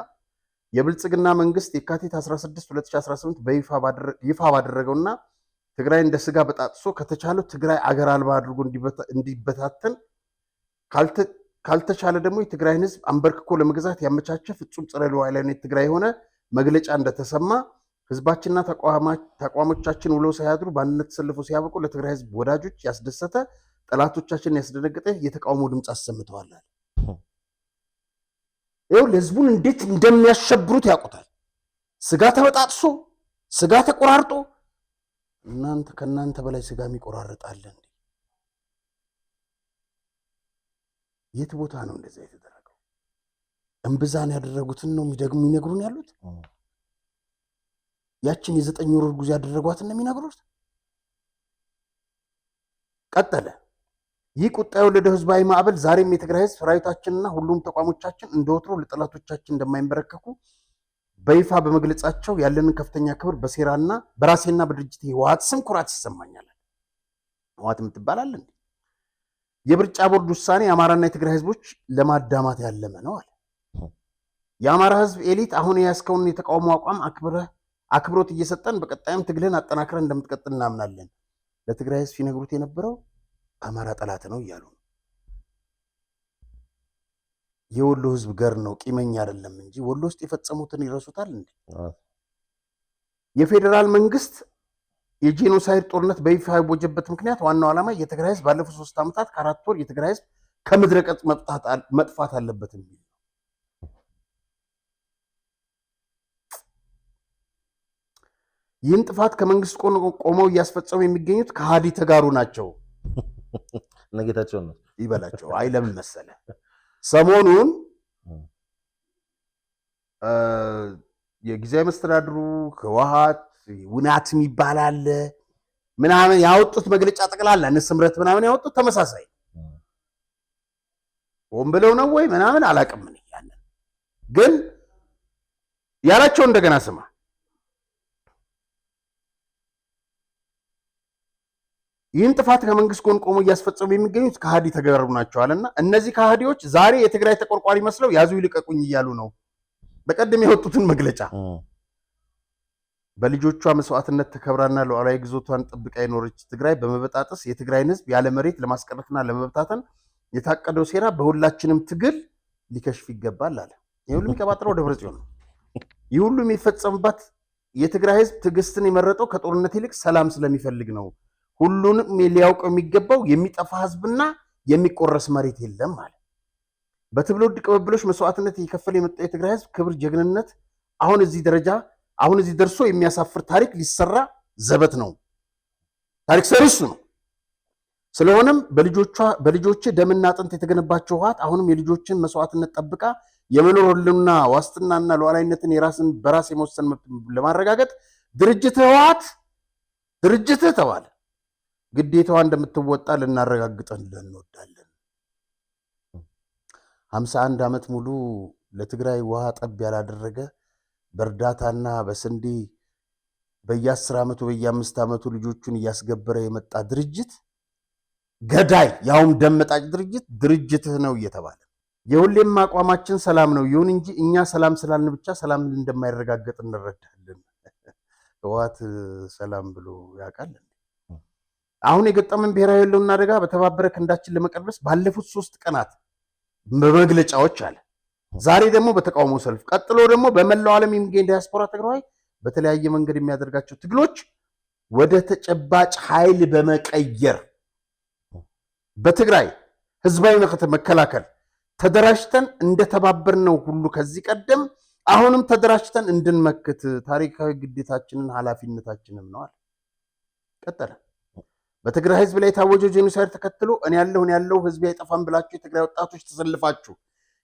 የብልጽግና መንግስት የካቲት 16 2018 ይፋ ባደረገውና ትግራይ እንደ ስጋ በጣጥሶ ከተቻለው ትግራይ አገር አልባ አድርጎ እንዲበታተን ካልተቻለ ደግሞ የትግራይን ህዝብ አንበርክኮ ለመግዛት ያመቻቸ ፍጹም ጸረ ሉዓላዊነት ትግራይ የሆነ መግለጫ እንደተሰማ ህዝባችንና ተቋሞቻችን ውለው ሳያድሩ በአንድነት ተሰልፈው ሲያበቁ ለትግራይ ህዝብ ወዳጆች ያስደሰተ ጠላቶቻችንን ያስደነገጠ የተቃውሞ ድምፅ አሰምተዋል። ይኸው ለህዝቡን እንዴት እንደሚያሸብሩት ያውቁታል። ስጋ ተበጣጥሶ ስጋ ተቆራርጦ ከእናንተ በላይ ስጋ የሚቆራርጣለን። የት ቦታ ነው እንደዛ የተደረገው? እምብዛን ያደረጉትን ነው የሚነግሩን ያሉት። ያችን የ9 ወር ጉዞ ያደረጓትን ነው የሚነግሩት። ቀጠለ። ይህ ቁጣ የወለደው ህዝባዊ ማዕበል ዛሬም የትግራይ ህዝብ ሰራዊታችንና ሁሉም ተቋሞቻችን እንደወትሮ ለጠላቶቻችን እንደማይንበረከኩ በይፋ በመግለጻቸው ያለንን ከፍተኛ ክብር በሴራና በራሴና በድርጅት ህወሓት ስም ኩራት ይሰማኛል። ህወሓት የምትባላል እንዴ? የምርጫ ቦርድ ውሳኔ የአማራና የትግራይ ህዝቦች ለማዳማት ያለመ ነው አለ። የአማራ ህዝብ ኤሊት አሁን የያዝከውን የተቃውሞ አቋም አክብሮት እየሰጠን በቀጣይም ትግልን አጠናክረን እንደምትቀጥል እናምናለን። ለትግራይ ህዝብ ሲነግሩት የነበረው አማራ ጠላት ነው እያሉ ነው። የወሎ ህዝብ ገር ነው ቂመኛ አይደለም እንጂ ወሎ ውስጥ የፈጸሙትን ይረሱታል እንዴ? የፌዴራል መንግስት የጄኖሳይድ ጦርነት በይፋ ያወጀበት ምክንያት ዋናው ዓላማ የትግራይ ህዝብ ባለፉት 3 ዓመታት ከ4 ወር የትግራይ ህዝብ ከምድረ ገጽ መጥፋት አለበት የሚል ነው። ይህን ጥፋት ከመንግስት ቆመው እያስፈጸሙ የሚገኙት ከሃዲ ተጋሩ ናቸው። ነገታቸው ነው ይበላቸው። አይ ለምን መሰለ ሰሞኑን የጊዜያዊ መስተዳድሩ ህወሓት ውናት የሚባል ምናምን ያወጡት መግለጫ ጠቅላላ ንስምረት ምናምን ያወጡት ተመሳሳይ ሆን ብለው ነው ወይ ምናምን አላውቅም። ምን ያንን ግን ያላቸው እንደገና ስማ። ይህን ጥፋት ከመንግስት ጎን ቆሞ እያስፈጸሙ የሚገኙት ከሃዲ ተጋሩ ናቸው አለና እነዚህ ከሃዲዎች ዛሬ የትግራይ ተቆርቋሪ መስለው ያዙ ይልቀቁኝ እያሉ ነው። በቀደም ያወጡትን መግለጫ በልጆቿ መስዋዕትነት ተከብራና ሉዓላዊ ግዛቷን ጠብቃ የኖረች ትግራይ በመበጣጠስ የትግራይን ህዝብ ያለ መሬት ለማስቀረትና ለመበታተን የታቀደው ሴራ በሁላችንም ትግል ሊከሽፍ ይገባል አለ። ይህ ሁሉ የሚቀባጥረው ደብረጽዮን ነው። ይህ ሁሉ የሚፈጸምባት የትግራይ ህዝብ ትዕግስትን የመረጠው ከጦርነት ይልቅ ሰላም ስለሚፈልግ ነው። ሁሉንም ሊያውቀው የሚገባው የሚጠፋ ህዝብና የሚቆረስ መሬት የለም አለ። በትውልድ ቅብብሎች መስዋዕትነት እየከፈለ የመጣው የትግራይ ህዝብ ክብር፣ ጀግንነት አሁን እዚህ ደርሶ የሚያሳፍር ታሪክ ሊሰራ ዘበት ነው። ታሪክ ሰሪሱ ነው። ስለሆነም በልጆች ደምና አጥንት የተገነባቸው ህወሓት አሁንም የልጆችን መስዋዕትነት ጠብቃ የመኖር ህልውና ዋስትናና ሉዓላዊነትን የራስን በራስ የመወሰን መብት ለማረጋገጥ ድርጅትህ ተባለ ግዴታዋ እንደምትወጣ ልናረጋግጠን እንወዳለን። 51 ዓመት ሙሉ ለትግራይ ውሃ ጠብ ያላደረገ በእርዳታና በስንዴ በየ10 ዓመቱ በየ5 ዓመቱ ልጆቹን እያስገበረ የመጣ ድርጅት ገዳይ ያውም ደመጣጭ ድርጅትህ ነው እየተባለ የሁሌም አቋማችን ሰላም ነው። ይሁን እንጂ እኛ ሰላም ስላልን ብቻ ሰላም እንደማይረጋገጥ እንረዳለን። ህወሓት ሰላም ብሎ ያውቃል። አሁን የገጠመን ብሔራዊ ህልውና አደጋ በተባበረ ክንዳችን ለመቀልበስ ባለፉት 3 ቀናት በመግለጫዎች አለ። ዛሬ ደግሞ በተቃውሞ ሰልፍ፣ ቀጥሎ ደግሞ በመላው ዓለም የሚገኝ ዲያስፖራ ትግራይ በተለያየ መንገድ የሚያደርጋቸው ትግሎች ወደ ተጨባጭ ኃይል በመቀየር በትግራይ ህዝባዊ መከላከል ተደራጅተን እንደተባበርነው ሁሉ ከዚህ ቀደም አሁንም ተደራጅተን እንድንመክት ታሪካዊ ግዴታችንን ኃላፊነታችንም ነው አለ። ቀጠለ። በትግራይ ህዝብ ላይ የታወጀው ጄኖሳይድ ተከትሎ እኔ ያለው ህዝብ አይጠፋም ብላችሁ የትግራይ ወጣቶች ተሰልፋችሁ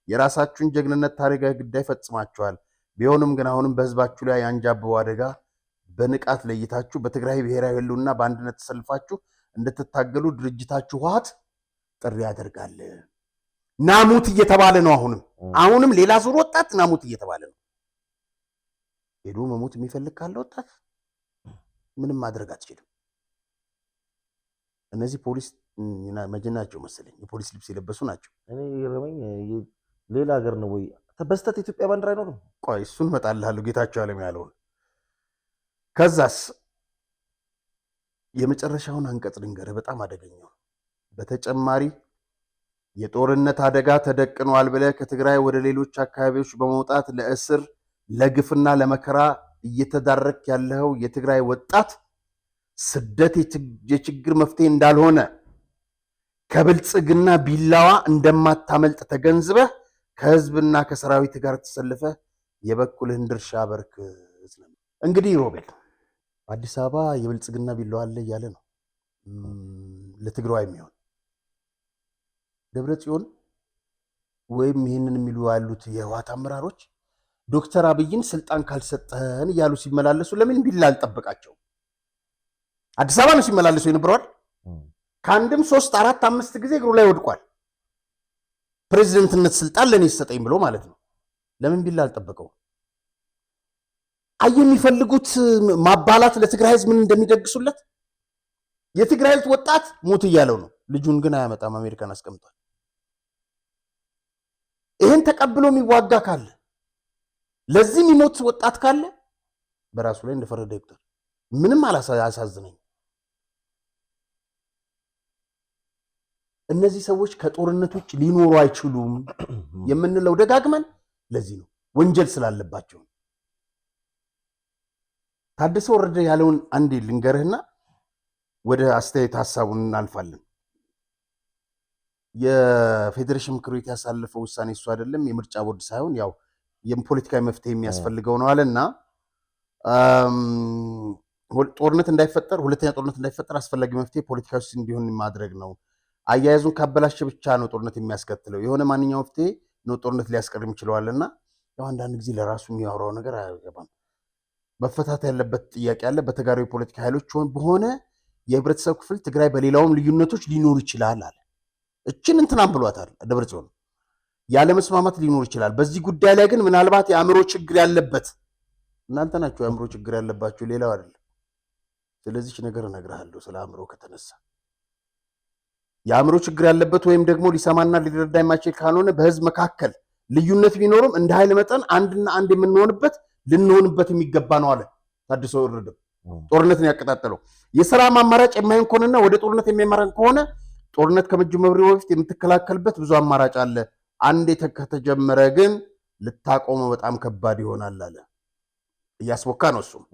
የራሳችሁን ጀግንነት ታሪካዊ ግዳይ ፈጽማችኋል። ቢሆንም ግን አሁንም በህዝባችሁ ላይ ያንጃበው አደጋ በንቃት ለይታችሁ በትግራይ ብሔራዊ ህልውና በአንድነት ተሰልፋችሁ እንድትታገሉ ድርጅታችሁ ህወሓት ጥሪ ያደርጋል። ናሙት እየተባለ ነው። አሁንም ሌላ ዙር ወጣት ናሙት እየተባለ ነው። ሄዶ መሞት የሚፈልግ ካለ ወጣት ምንም ማድረግ አትችልም። እነዚህ ፖሊስ መጀናቸው መሰለኝ የፖሊስ ልብስ የለበሱ ናቸው። እኔ ረመኝ ሌላ ሀገር ነው ወይ በስተት ኢትዮጵያ ባንዲራ አይኖርም? ቆይ እሱን እመጣልሃለሁ። ጌታቸው ዓለም ያለውን ከዛስ የመጨረሻውን አንቀጽ ልንገርህ፣ በጣም አደገኛው። በተጨማሪ የጦርነት አደጋ ተደቅኗል ብለህ ከትግራይ ወደ ሌሎች አካባቢዎች በመውጣት ለእስር ለግፍና ለመከራ እየተዳረክ ያለው የትግራይ ወጣት ስደት የችግር መፍትሄ እንዳልሆነ ከብልጽግና ቢላዋ እንደማታመልጥ ተገንዝበህ ከህዝብና ከሰራዊት ጋር ተሰልፈህ የበኩልህን ድርሻ አበርክት። እንግዲህ ሮቤል አዲስ አበባ የብልጽግና ቢላዋ አለ እያለ ነው ለትግራይ የሚሆን ደብረ ጽዮን ወይም ይህንን የሚሉ ያሉት የህወሓት አመራሮች ዶክተር አብይን ስልጣን ካልሰጠን እያሉ ሲመላለሱ ለምን ቢላ አልጠበቃቸው? አዲስ አበባ ነው ሲመላለሱ የነበረዋል። ከአንድም 3 4 5 ጊዜ እግሩ ላይ ወድቋል። ፕሬዚደንትነት ስልጣን ለኔ ይሰጠኝ ብሎ ማለት ነው። ለምን ቢላ አልጠበቀው? የሚፈልጉት ማባላት ለትግራይ ህዝብ ምን እንደሚደግሱለት የትግራይ ህዝብ ወጣት ሞት እያለው ነው። ልጁን ግን አያመጣም። አሜሪካን አስቀምጧል። ይህን ተቀብሎ የሚዋጋ ካለ ለዚህ የሚሞት ወጣት ካለ በራሱ ላይ እንደፈረደ ይቁጠር። ምንም አያሳዝነኝ። እነዚህ ሰዎች ከጦርነት ውጭ ሊኖሩ አይችሉም የምንለው ደጋግመን ለዚህ ነው፣ ወንጀል ስላለባቸው። ታደሰ ወረደ ያለውን አንዴ ልንገርህና ወደ አስተያየት ሀሳቡን እናልፋለን። የፌዴሬሽን ምክር ቤት ያሳለፈው ውሳኔ እሱ አይደለም፣ የምርጫ ቦርድ ሳይሆን ያው የፖለቲካዊ መፍትሄ የሚያስፈልገው ነው አለና ጦርነት እንዳይፈጠር፣ ሁለተኛ ጦርነት እንዳይፈጠር አስፈላጊ መፍትሄ ፖለቲካዊ እንዲሆን ማድረግ ነው። አያያዙን ካበላሸ ብቻ ነው ጦርነት የሚያስከትለው። የሆነ ማንኛውም መፍትሄ ነው ጦርነት ሊያስቀርም ይችላልና ያው አንዳንድ ጊዜ ለራሱ የሚያወራው ነገር አይገባም። መፈታት ያለበት ጥያቄ አለ። በተጋሩ የፖለቲካ ኃይሎች በሆነ የህብረተሰብ ክፍል ትግራይ በሌላውም ልዩነቶች ሊኖር ይችላል አለ። እችን እንትናም ብሏታል ደብረጽዮን። ያለ መስማማት ሊኖር ይችላል። በዚህ ጉዳይ ላይ ግን ምናልባት የአእምሮ ችግር ያለበት እናንተ ናችሁ፣ የአእምሮ ችግር ያለባችሁ ሌላው አይደለም። ስለዚህ ነገር እነግርሃለሁ። ስለ አእምሮ ከተነሳ የአእምሮ ችግር ያለበት ወይም ደግሞ ሊሰማና ሊረዳ የማይችል ካልሆነ በህዝብ መካከል ልዩነት ቢኖርም እንደ ኃይል መጠን አንድና አንድ የምንሆንበት ልንሆንበት የሚገባ ነው አለ ታደሰ ወረደ። ጦርነትን ያቀጣጠለው የሰላም አማራጭ የማይሆን ከሆነና ወደ ጦርነት የሚያመራን ከሆነ ጦርነት ከመጀመሩ በፊት የምትከላከልበት ብዙ አማራጭ አለ። አንዴ ከተጀመረ ግን ልታቆመው በጣም ከባድ ይሆናል አለ። እያስቦካ ነው እሱም።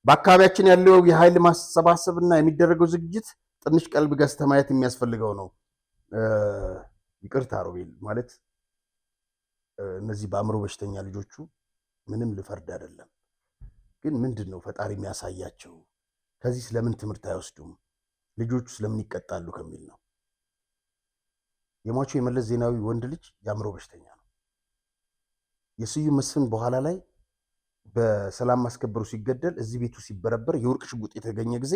በአካባቢያችን ያለው የኃይል ማሰባሰብና የሚደረገው ዝግጅት ትንሽ ቀልብ ገዝተህ ማየት የሚያስፈልገው ነው። ይቅርታ ሮቤል ማለት እነዚህ በአእምሮ በሽተኛ ልጆቹ ምንም ልፈርድ አይደለም፣ ግን ምንድን ነው ፈጣሪ የሚያሳያቸው? ከዚህ ስለምን ትምህርት አይወስዱም? ልጆቹ ስለምን ይቀጣሉ ከሚል ነው። የሟቹ የመለስ ዜናዊ ወንድ ልጅ የአእምሮ በሽተኛ ነው። የስዩም መስፍን በኋላ ላይ በሰላም ማስከበሩ ሲገደል እዚህ ቤቱ ሲበረበር የወርቅ ሽጉጥ የተገኘ ጊዜ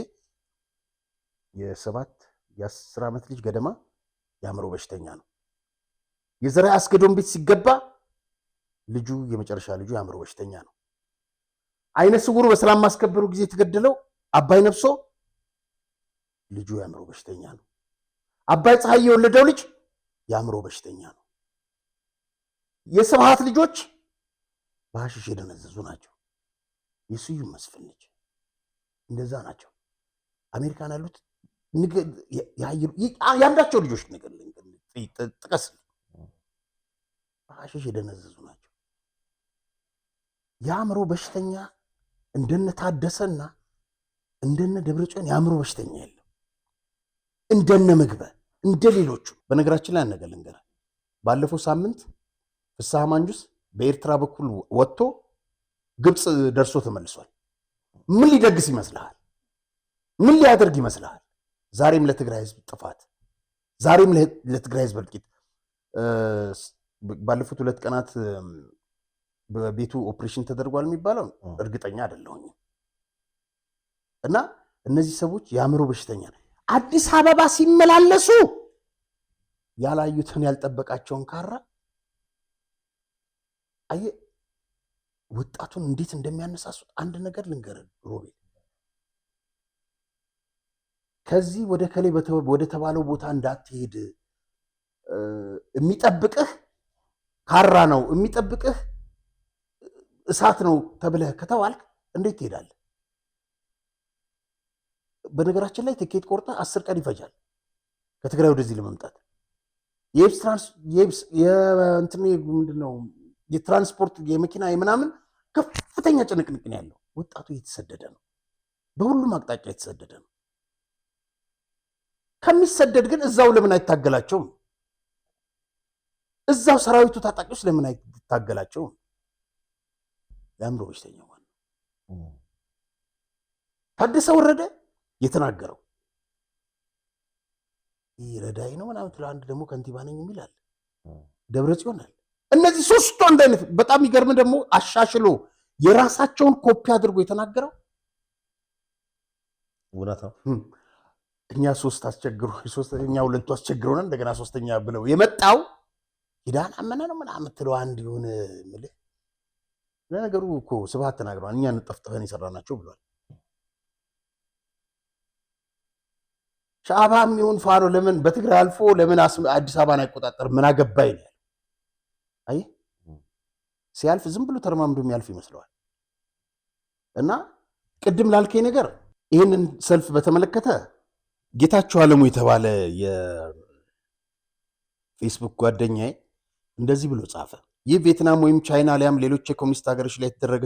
የ10 ዓመት ልጅ ገደማ የአእምሮ በሽተኛ ነው። የዘርዓ አስገዶም ቤት ሲገባ ልጁ የመጨረሻ ልጁ የአእምሮ በሽተኛ ነው። አይነ ስውሩ በሰላም ማስከበሩ ጊዜ የተገደለው አባይ ነፍሶ ልጁ የአእምሮ በሽተኛ ነው። አባይ ፀሐይ የወለደው ልጅ የአእምሮ በሽተኛ ነው። የስብሃት ልጆች በሐሽሽ የደነዘዙ ናቸው። የስዩም መስፍን ልጅ እንደዛ ናቸው። አሜሪካን ያሉት ያንዳቸው ልጆች ነገር ጥቀስ በሐሽሽ የደነዘዙ ናቸው። የአእምሮ በሽተኛ እንደነ ታደሰና እንደነ ደብረጽዮን የአእምሮ በሽተኛ የለም። እንደነ ምግበ እንደ ሌሎቹ። በነገራችን ላይ አነገር ልንገርህ፣ ባለፈው ሳምንት ፍስሐ ማንጁስ በኤርትራ በኩል ወጥቶ ግብፅ ደርሶ ተመልሷል። ምን ሊደግስ ይመስልሃል? ምን ሊያደርግ ይመስልሃል? ዛሬም ለትግራይ ህዝብ ጥፋት፣ ዛሬም ለትግራይ ህዝብ እልቂት። ባለፉት 2 ቀናት በቤቱ ኦፕሬሽን ተደርጓል የሚባለው እርግጠኛ አይደለሁኝ። እና እነዚህ ሰዎች የአእምሮ በሽተኛ ነው። አዲስ አበባ ሲመላለሱ ያላዩትን ያልጠበቃቸውን ካራ አየ ወጣቱን እንዴት እንደሚያነሳሱት አንድ ነገር ልንገርህ ሮቤል። ከዚህ ወደ ከሌ ወደ ተባለው ቦታ እንዳትሄድ የሚጠብቅህ ካራ ነው፣ የሚጠብቅህ እሳት ነው ተብለህ ከተባልክ እንዴት ትሄዳለህ? በነገራችን ላይ ትኬት ቆርጠ 10 ቀን ይፈጃል ከትግራይ ወደዚህ ለመምጣት። የትራንስፖርት የመኪና የምናምን ከፍተኛ ጭንቅንቅ ነው ያለው። ወጣቱ እየተሰደደ ነው፣ በሁሉም አቅጣጫ የተሰደደ ነው። ከሚሰደድ ግን እዛው ለምን አይታገላቸውም? እዛው ሰራዊቱ ታጣቂዎች ለምን አይታገላቸውም? የአእምሮ በሽተኛ ማለት ታደሰ ወረደ የተናገረው ይረዳይ ነው ምናምን ትለው። አንድ ደግሞ ከንቲባ ነኝ የሚል አለ፣ ደብረ ጽዮን አለ። እነዚህ ሶስቱ አንድ አይነት። በጣም ይገርም ደግሞ አሻሽሎ የራሳቸውን ኮፒ አድርጎ የተናገረው እውነት ነው። እኛ 3 አስቸግሮ እኛ 2 አስቸግሮና እንደገና 3ኛ ብለው የመጣው ኪዳን አመነ ነው ምናምን ትለው አንድ ይሁን ምልህ። ለነገሩ እኮ ስብሐት ተናግረዋል። እኛ እንጠፍጥፈን የሰራናቸው ብሏል። ሻዕባም ይሁን ፋኖ ለምን በትግራይ አልፎ ለምን አዲስ አበባን አይቆጣጠር? ምን አገባኝ ነው። አይ ሲያልፍ ዝም ብሎ ተርማምዶ የሚያልፍ ይመስለዋል። እና ቅድም ላልከኝ ነገር ይህንን ሰልፍ በተመለከተ ጌታቸው አለሙ የተባለ የፌስቡክ ጓደኛዬ እንደዚህ ብሎ ጻፈ። ይህ ቪየትናም ወይም ቻይና ሊያም ሌሎች የኮሚኒስት ሀገሮች ላይ የተደረገ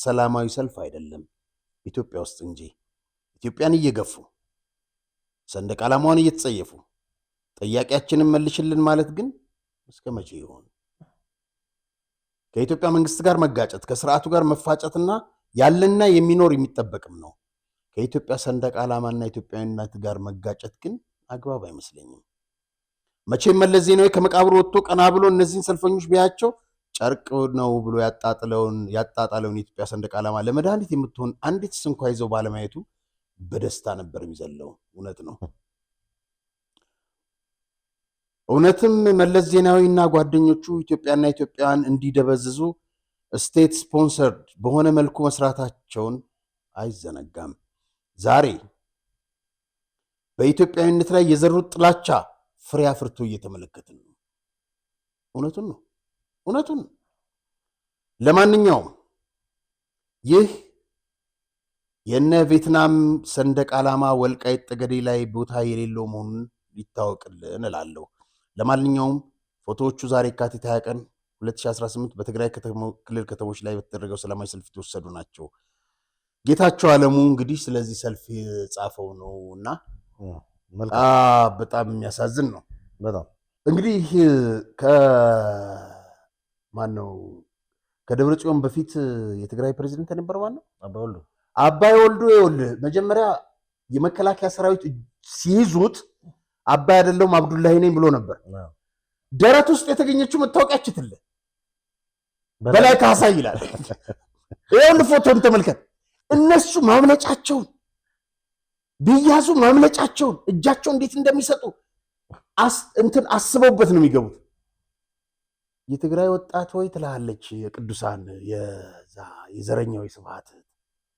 ሰላማዊ ሰልፍ አይደለም፣ ኢትዮጵያ ውስጥ እንጂ። ኢትዮጵያን እየገፉ ሰንደቅ ዓላማዋን እየተጸየፉ ጥያቄያችንን መልሽልን ማለት ግን እስከ መቼ ይሆን? ከኢትዮጵያ መንግስት ጋር መጋጨት፣ ከስርዓቱ ጋር መፋጨትና ያለና የሚኖር የሚጠበቅም ነው። ከኢትዮጵያ ሰንደቅ ዓላማና ኢትዮጵያዊነት ጋር መጋጨት ግን አግባብ አይመስለኝም። መቼም መለስ ዜናዊ ከመቃብሩ ወጥቶ ቀና ብሎ እነዚህን ሰልፈኞች ቢያቸው ጨርቅ ነው ብሎ ያጣጣለውን የኢትዮጵያ ሰንደቅ ዓላማ ለመድኃኒት የምትሆን አንዲት እንኳ ይዘው ባለማየቱ በደስታ ነበር የሚዘለው። እውነት ነው። እውነትም መለስ ዜናዊና ጓደኞቹ ኢትዮጵያና ኢትዮጵያውያን እንዲደበዝዙ ስቴት ስፖንሰርድ በሆነ መልኩ መስራታቸውን አይዘነጋም። ዛሬ በኢትዮጵያዊነት ላይ የዘሩት ጥላቻ ፍሬ አፍርቶ እየተመለከትን ነው። እውነቱን ነው። ለማንኛውም ይህ የነ ቪየትናም ሰንደቅ ዓላማ ወልቃይት ጠገዴ ላይ ቦታ የሌለው መሆኑን ሊታወቅልን እላለሁ። ለማንኛውም ፎቶዎቹ ዛሬ የካቲት 20 ቀን 2018 በትግራይ ክልል ከተሞች ላይ በተደረገው ሰላማዊ ሰልፍ የተወሰዱ ናቸው። ጌታቸው አለሙ እንግዲህ ስለዚህ ሰልፍ የጻፈው ነው እና በጣም የሚያሳዝን ነው። በጣም እንግዲህ ከደብረ ጽዮን በፊት የትግራይ ፕሬዚደንት የነበረ ማነው? አባይ ወልዱ። ይኸውልህ መጀመሪያ የመከላከያ ሰራዊት ሲይዙት አባይ አይደለሁም አብዱላሂ ነኝ ብሎ ነበር። ደረት ውስጥ የተገኘችው መታወቂያችን ትል በላይ ካሳ ይላል። ይኸውልህ ፎቶን ተመልከት። እነሱ ማምለጫቸውን ቢያዙ ማምለጫቸውን እጃቸው እንዴት እንደሚሰጡ አስበውበት ነው የሚገቡት። የትግራይ ወጣት ወይ ትላለች የቅዱሳን የዘረኛው ስብሐት።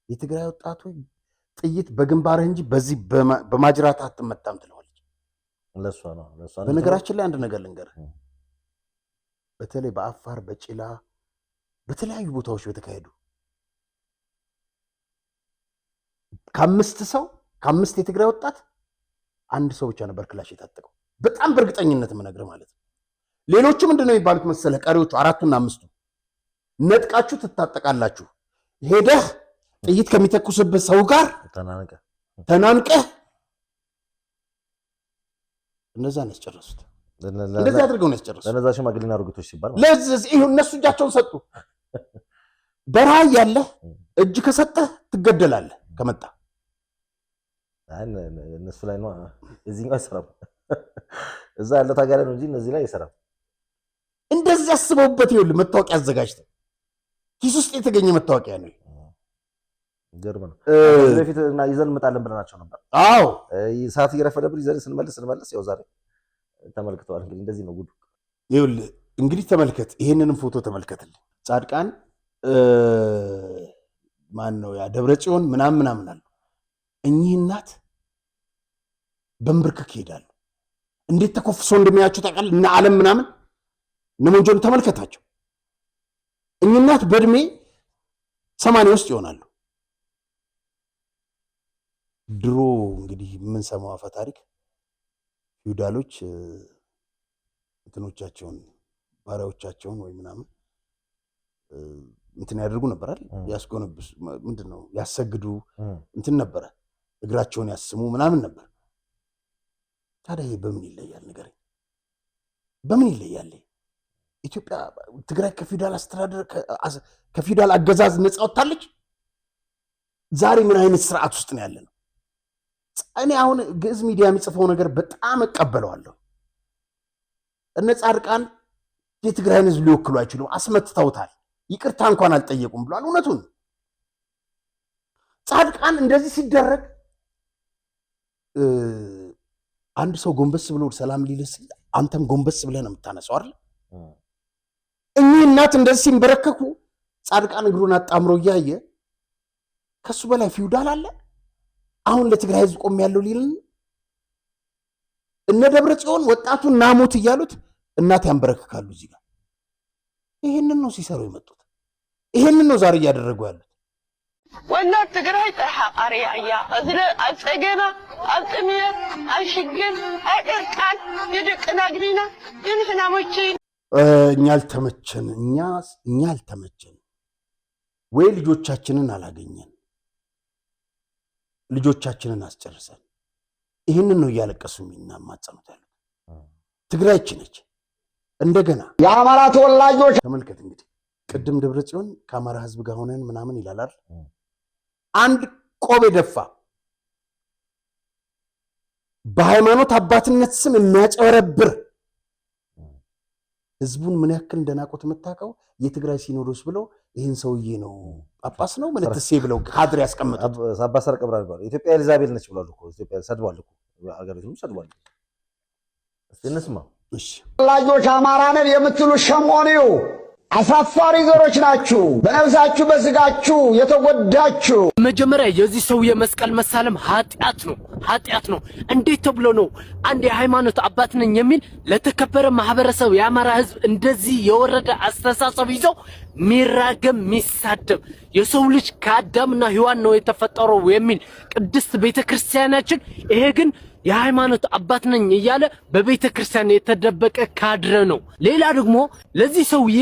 የትግራይ ወጣት ወይ ጥይት በግንባርህ እንጂ በዚህ በማጅራት አትመታም ትለዋለች። በነገራችን ላይ አንድ ነገር ልንገርህ፣ በተለይ በአፋር በጭላ በተለያዩ ቦታዎች በተካሄዱ ከአምስት የትግራይ ወጣት አንድ ሰው ብቻ ነበር ክላሽ የታጠቀው። በጣም በእርግጠኝነት የምነግርህ ማለት ነው። ሌሎቹ ምንድነው የሚባሉት መሰለህ? ቀሪዎቹ 4ቱና 5ቱ ነጥቃችሁ ትታጠቃላችሁ። ሄደህ ጥይት ከሚተኩስበት ሰው ጋር ተናንቀህ እነዛን ያስጨረሱት። እንደዚህ አድርገው ነው ያስጨረሱ። ለነዛ ሽማግሌና አሮጊቶች ሲባል ለዚህ ይሁን እነሱ እጃቸውን ሰጡ። በረሃ ያለ እጅ ከሰጠህ ትገደላለህ ከመጣ እነሱ ላይ ነው እዚህኛው አይሰራም። እዛ ያለው ታጋለ ነው እንጂ እነዚህ ላይ አይሰራም። እንደዚህ አስበውበት ይኸውልህ መታወቂያ አዘጋጅተው ኪስ ውስጥ የተገኘ መታወቂያ ነው። ገርም ነው። በፊት እና ይዘን እንመጣለን ብለናቸው ነበር። አዎ ሰዓት እየረፈደብን ይዘን ስንመለስ ያው ዛሬ ተመልክተዋል። እንግዲህ እንደዚህ ነው ጉዱ። ይኸውልህ እንግዲህ ተመልከት፣ ይሄንንም ፎቶ ተመልከትልኝ። ጻድቃን ማን ነው ያ ደብረጽዮን ምናምን አሉ። እኚህ እናት በንብርክክ ይሄዳሉ። እንዴት ተኮፍሶ እንደሚያያቸው ታውቃለህ? እና ዓለም ምናምን ነሞጆን ተመልከታቸው። እኚህ እናት በእድሜ 80 ውስጥ ይሆናሉ። ድሮ እንግዲህ የምንሰማው አፈ ታሪክ ፊውዳሎች እንትኖቻቸውን ባሪያዎቻቸውን ወይ ምናምን እንትን ያደርጉ ነበር አይደል? ያስጎነብሱ ምንድነው ያሰግዱ እንትን ነበረ፣ እግራቸውን ያስሙ ምናምን ነበር። ታዲያ ይሄ በምን ይለያል ንገረኝ? በምን ይለያል? ኢትዮጵያ ትግራይ ከፊውዳል አስተዳደር ከፊውዳል አገዛዝ ነፃ ወጣለች። ዛሬ ምን አይነት ስርዓት ውስጥ ነው ያለነው? እኔ አሁን ግዕዝ ሚዲያ የሚጽፈው ነገር በጣም እቀበለዋለሁ። እነ ጻድቃን የትግራይን ህዝብ ሊወክሉ አይችሉም፣ አስመትተውታል፣ ይቅርታ እንኳን አልጠየቁም ብሏል። እውነቱን ጻድቃን እንደዚህ ሲደረግ አንድ ሰው ጎንበስ ብሎ ሰላም ሊልስ አንተም ጎንበስ ብለህ ነው የምታነሳው አይደል? እኚህ እናት እንደዚህ ሲንበረከኩ ጻድቃን እግሩን አጣምሮ እያየ ከሱ በላይ ፊውዳል አለ? አሁን ለትግራይ ህዝብ ቆም ያለው ሊልን እነ ደብረ ጽዮን ወጣቱን ናሙት እያሉት እናት ያንበረክካሉ እዚህ ጋር። ይሄንን ነው ሲሰሩ የመጡት። ይሄንን ነው ዛሬ እያደረጉ ያሉት። ወና ትግራይ ጥርሓ ቃርያ እያ እዝለ አጸገና አጥሚየ አይሽግን አይርቃን ይድቅና ግሪና ይንህና ሞቺ እኛ አልተመቸን ወይ ልጆቻችንን አላገኘን፣ ልጆቻችንን አስጨርሰን። ይህንን ነው እያለቀሱ የሚናማጸኑት ያሉት። ትግራይች ነች። እንደገና የአማራ ተወላጆች ተመልከት እንግዲህ ቅድም ደብረ ጽዮን ከአማራ ህዝብ ጋር ሆነን ምናምን ይላል። አንድ ቆብ የደፋ በሃይማኖት አባትነት ስም የሚያጨበረብር ህዝቡን ምን ያክል እንደናቆት የምታውቀው የትግራይ ሲኖዶስ ብለው ይህን ሰውዬ ነው ጳጳስ ነው ምንትሴ ብለው ካድሬ ያስቀምጡት። አባ ሰርቀ ብርሃን ይባላል። ኢትዮጵያ ኤልዛቤል ነች ብሏል እኮ። ኢትዮጵያ ሰድቧል እኮ ሀገሪቱን ሰድቧል። እስቲ እንስማ። እሺ ተወላጆች አማራ ነን የምትሉ ሸሞኔው አሳፋሪ ዘሮች ናችሁ። በነፍሳችሁ በስጋችሁ የተጎዳችሁ። መጀመሪያ የዚህ ሰው የመስቀል መሳለም ኃጢአት ነው። እንዴት ተብሎ ነው አንድ የሃይማኖት አባት ነኝ የሚል ለተከበረ ማህበረሰብ የአማራ ህዝብ እንደዚህ የወረደ አስተሳሰብ ይዘው ሚራገም ሚሳደብ? የሰው ልጅ ከአዳምና ሔዋን ነው የተፈጠረው የሚል ቅድስት ቤተክርስቲያናችን፣ ይሄ ግን የሃይማኖት አባት ነኝ እያለ በቤተክርስቲያን የተደበቀ ካድረ ነው። ሌላ ደግሞ ለዚህ ሰውዬ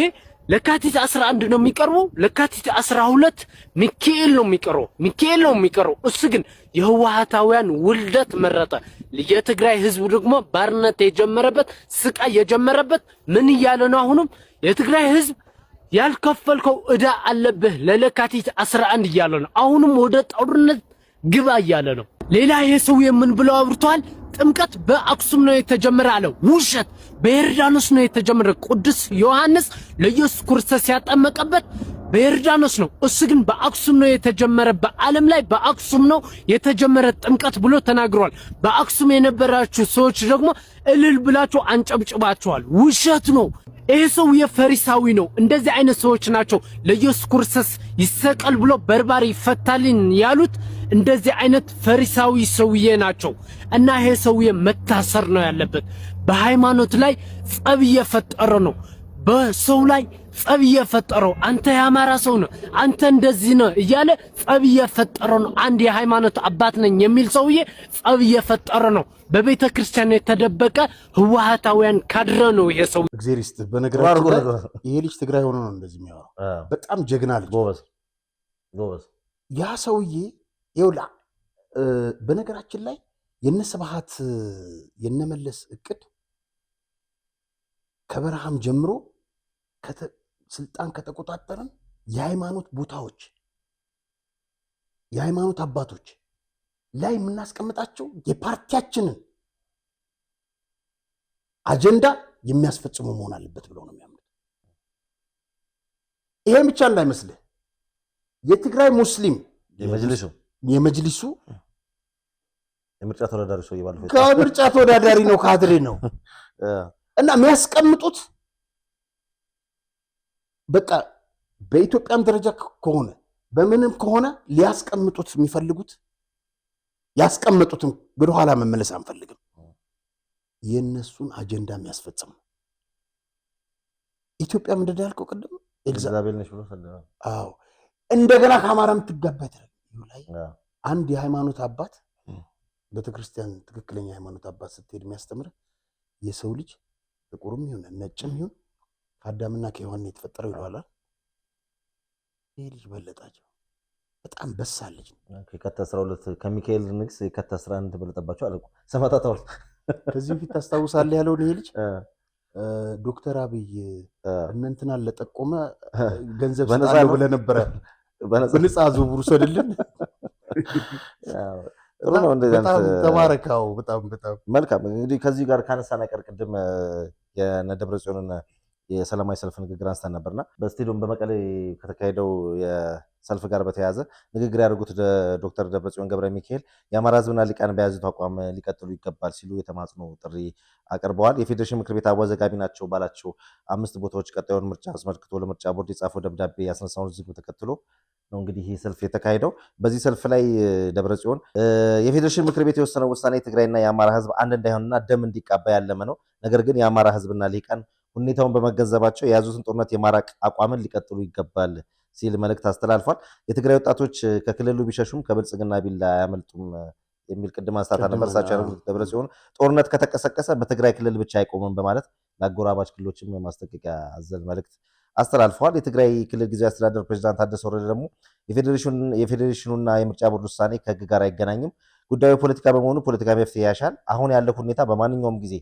ለካቲት 11 ነው የሚቀርበው፣ ለካቲት 12 ሚካኤል ነው የሚቀርበው። እሱ ግን የህወሓታውያን ውልደት መረጠ። የትግራይ ህዝብ ደግሞ ባርነት የጀመረበት ስቃይ የጀመረበት ምን እያለ ነው? አሁንም የትግራይ ህዝብ ያልከፈልከው ዕዳ አለብህ ለለካቲት 11 እያለ ነው። አሁንም ወደ ጦርነት ግባ እያለ ነው። ሌላ ይሄ ሰውዬ ምን ብለው አብርቷል? ጥምቀት በአክሱም ነው የተጀመረ አለ። ውሸት። በዮርዳኖስ ነው የተጀመረ። ቅዱስ ዮሐንስ ለኢየሱስ ክርስቶስ ያጠመቀበት በዮርዳኖስ ነው። እሱ ግን በአክሱም ነው የተጀመረ። በዓለም ላይ በአክሱም ነው የተጀመረ ጥምቀት ብሎ ተናግሯል። በአክሱም የነበራችሁ ሰዎች ደግሞ እልል ብላችሁ አንጨብጭባችኋል። ውሸት ነው። ይሄ ሰውዬ ፈሪሳዊ ነው። እንደዚህ አይነት ሰዎች ናቸው ለኢየሱስ ክርስቶስ ይሰቀል ብሎ በርባሪ ይፈታልን ያሉት። እንደዚህ አይነት ፈሪሳዊ ሰውዬ ናቸው እና ይሄ ሰውዬ መታሰር ነው ያለበት። በሃይማኖት ላይ ጸብ እየፈጠረ ነው። በሰው ላይ ጸብ እየፈጠረው አንተ የአማራ ሰው ነው አንተ እንደዚህ ነው እያለ ጸብ እየፈጠረ ነው። አንድ የሃይማኖት አባት ነኝ የሚል ሰውዬ ጸብ እየፈጠረ ነው። በቤተ ክርስቲያን የተደበቀ ህወሓታውያን ካድረ ነው ይሄ ሰው። እግዚአብሔር ይስጥ። በነገራችን ላይ ይሄ ልጅ ትግራይ ሆኖ ነው እንደዚህ የሚያወራው። በጣም ጀግና ልጅ ጎበዝ። ያ ሰውዬ ይኸውልህ፣ በነገራችን ላይ የነስብሃት የነመለስ እቅድ ከበረሃም ጀምሮ ስልጣን ከተቆጣጠረን የሃይማኖት ቦታዎች የሃይማኖት አባቶች ላይ የምናስቀምጣቸው የፓርቲያችንን አጀንዳ የሚያስፈጽሙ መሆን አለበት ብለው ነው የሚያምኑት። ይሄ ብቻ እንዳይመስልህ የትግራይ ሙስሊም የመጅሊሱ የምርጫ ተወዳዳሪ ሰው ይባል ከምርጫ ተወዳዳሪ ነው ካድሬ ነው እና የሚያስቀምጡት በቃ በኢትዮጵያም ደረጃ ከሆነ በምንም ከሆነ ሊያስቀምጡት የሚፈልጉት ያስቀምጡትም ወደ ኋላ መመለስ አንፈልግም። የነሱን አጀንዳ የሚያስፈጽም ኢትዮጵያ ምንድን ነው ያልከው ቅድም ኤልዛቤል ነሽ ብሎ ሰለና አዎ እንደገና ከአማራም ትጋባ ላይ አንድ የሃይማኖት አባት ቤተክርስቲያን ትክክለኛ የሃይማኖት አባት ስትሄድ የሚያስተምር የሰው ልጅ ጥቁርም ይሁን ነጭም ይሁን ከአዳምና ከሔዋን የተፈጠረው ይላል። ይሄ ልጅ በለጣቸው በጣም በሳል ልጅ ነው። ከከተ 12 ከሚካኤል ንግስ ከከተ 11 በለጠባቸው አለቁ ሰማታታው ከዚህ ፊት ታስታውሳለህ ያለው ይሄ ልጅ ዶክተር አብይ እንንትና ለጠቆመ ገንዘብ ሰጣለው ብለ ነበር በነፃ ዝውውሩ ሰደልን ጥሩ ነው። በጣም ተባረካው በጣም መልካም። እንግዲህ ከዚህ ጋር ካነሳና ቀር ቅድም የደብረጽዮንና የሰላማዊ ሰልፍ ንግግር አንስተን ነበርና በስቴዲየም በመቀሌ ከተካሄደው የሰልፍ ጋር በተያያዘ ንግግር ያደረጉት ዶክተር ደብረጽዮን ገብረ ሚካኤል የአማራ ሕዝብና ሊቃን በያዙት አቋም ሊቀጥሉ ይገባል ሲሉ የተማጽኖ ጥሪ አቅርበዋል። የፌዴሬሽን ምክር ቤት አወዛጋቢ ናቸው ባላቸው 5 ቦታዎች ቀጣዩን ምርጫ አስመልክቶ ለምርጫ ቦርድ የጻፈው ደብዳቤ ያስነሳውን ዝግብ ተከትሎ ነው እንግዲህ ይህ ሰልፍ የተካሄደው። በዚህ ሰልፍ ላይ ደብረጽዮን የፌዴሬሽን ምክር ቤት የወሰነው ውሳኔ ትግራይና የአማራ ሕዝብ አንድ እንዳይሆንና ደም እንዲቃባ ያለመ ነው። ነገር ግን የአማራ ሕዝብና ሊቃን ሁኔታውን በመገንዘባቸው የያዙትን ጦርነት የማራቅ አቋምን ሊቀጥሉ ይገባል ሲል መልእክት አስተላልፏል። የትግራይ ወጣቶች ከክልሉ ቢሸሹም ከብልጽግና ቢላ አያመልጡም የሚል ቅድም አንስታ ነበር። እሳቸው ያሉት ደብረጽዮን ጦርነት ከተቀሰቀሰ በትግራይ ክልል ብቻ አይቆምም በማለት ለአጎራባች ክልሎችም የማስጠንቀቂያ አዘል መልእክት አስተላልፈዋል። የትግራይ ክልል ጊዜያዊ አስተዳደር ፕሬዚዳንት ታደሰ ወረደ ደግሞ የፌዴሬሽኑና የምርጫ ቦርድ ውሳኔ ከህግ ጋር አይገናኝም፣ ጉዳዩ ፖለቲካ በመሆኑ ፖለቲካ መፍትሄ ያሻል። አሁን ያለው ሁኔታ በማንኛውም ጊዜ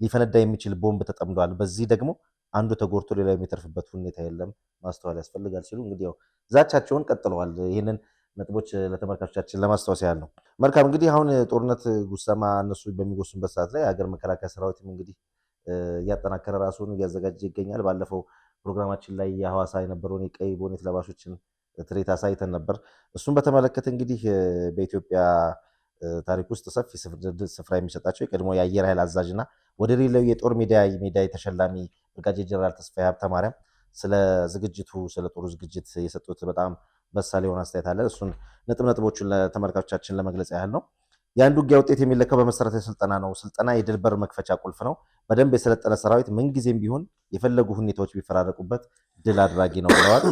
ሊፈነዳ የሚችል ቦምብ ተጠምዷል። በዚህ ደግሞ አንዱ ተጎድቶ ሌላው የሚተርፍበት ሁኔታ የለም፣ ማስተዋል ያስፈልጋል ሲሉ እንግዲህ ያው ዛቻቸውን ቀጥለዋል። ይህንን ነጥቦች ለተመልካቾቻችን ለማስታወስ ያህል ነው። መልካም እንግዲህ አሁን ጦርነት ጉሰማ እነሱ በሚጎሱበት ሰዓት ላይ ሀገር መከላከያ ሰራዊትም እንግዲህ እያጠናከረ ራሱን እያዘጋጀ ይገኛል። ባለፈው ፕሮግራማችን ላይ የሐዋሳ የነበረውን የቀይ ቦኔት ለባሾችን ትርኢት አሳይተን ነበር። እሱን በተመለከተ እንግዲህ በኢትዮጵያ ታሪክ ውስጥ ሰፊ ስፍራ የሚሰጣቸው የቀድሞ የአየር ኃይል አዛዥና ወደ ሌላው የጦር ሜዳ ተሸላሚ ብርጋዴር ጀነራል ተስፋዬ ሀብተማርያም ስለ ዝግጅቱ ስለ ጦሩ ዝግጅት የሰጡት በጣም በሳል የሆነ አስተያየት አለ። እሱን ነጥቦቹን ለተመልካቾቻችን ለመግለጽ ያህል ነው። የአንድ ውጊያ ውጤት የሚለካው በመሰረታዊ ስልጠና ነው። ስልጠና የድል በር መክፈቻ ቁልፍ ነው። በደንብ የሰለጠነ ሰራዊት ምንጊዜም ቢሆን የፈለጉ ሁኔታዎች ቢፈራረቁበት ድል አድራጊ ነው ብለዋል።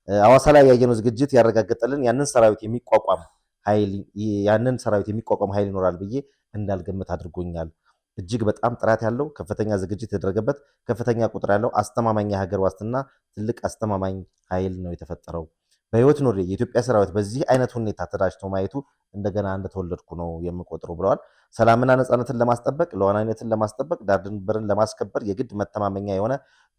ሐዋሳ ላይ ያየነው ዝግጅት ያረጋገጠልን ያንን ሰራዊት የሚቋቋም ኃይል ይኖራል ብዬ እንዳልገምት አድርጎኛል። እጅግ በጣም ጥራት ያለው ከፍተኛ ዝግጅት የተደረገበት ከፍተኛ ቁጥር ያለው አስተማማኝ የሀገር ዋስትና ትልቅ አስተማማኝ ኃይል ነው የተፈጠረው። በህይወት ኖሬ የኢትዮጵያ ሰራዊት በዚህ አይነት ሁኔታ ተደራጅቶ ማየቱ እንደገና እንደተወለድኩ ነው የምቆጥረው ብለዋል። ሰላምና ነፃነትን ለማስጠበቅ ሉዓላዊነትን ለማስጠበቅ ዳር ድንበርን ለማስከበር የግድ መተማመኛ የሆነ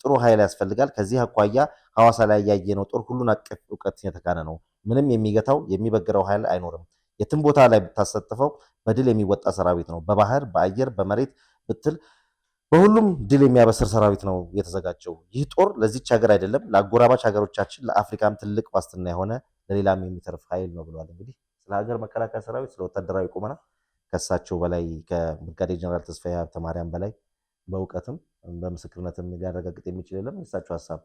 ጥሩ ኃይል ያስፈልጋል። ከዚህ አኳያ ሐዋሳ ላይ ያየነው ጦር ሁሉን አቀፍ እውቀት የተካነ ነው። ምንም የሚገታው የሚበግረው ኃይል አይኖርም። የትም ቦታ ላይ ብታሰጥፈው በድል የሚወጣ ሰራዊት ነው። በባህር በአየር በመሬት ብትል በሁሉም ድል የሚያበስር ሰራዊት ነው የተዘጋጀው። ይህ ጦር ለዚች ሀገር አይደለም ለአጎራባች ሀገሮቻችን ለአፍሪካም ትልቅ ዋስትና የሆነ ለሌላም የሚተርፍ ኃይል ነው ብለዋል። እንግዲህ ስለ ሀገር መከላከያ ሰራዊት ስለ ወታደራዊ ቁመና ከሳቸው በላይ ከብርጋዴር ጀነራል ተስፋዬ ሀብተማርያም በላይ በእውቀትም በምስክርነትም ሊያረጋግጥ የሚችል የለም። የሳቸው ሀሳብ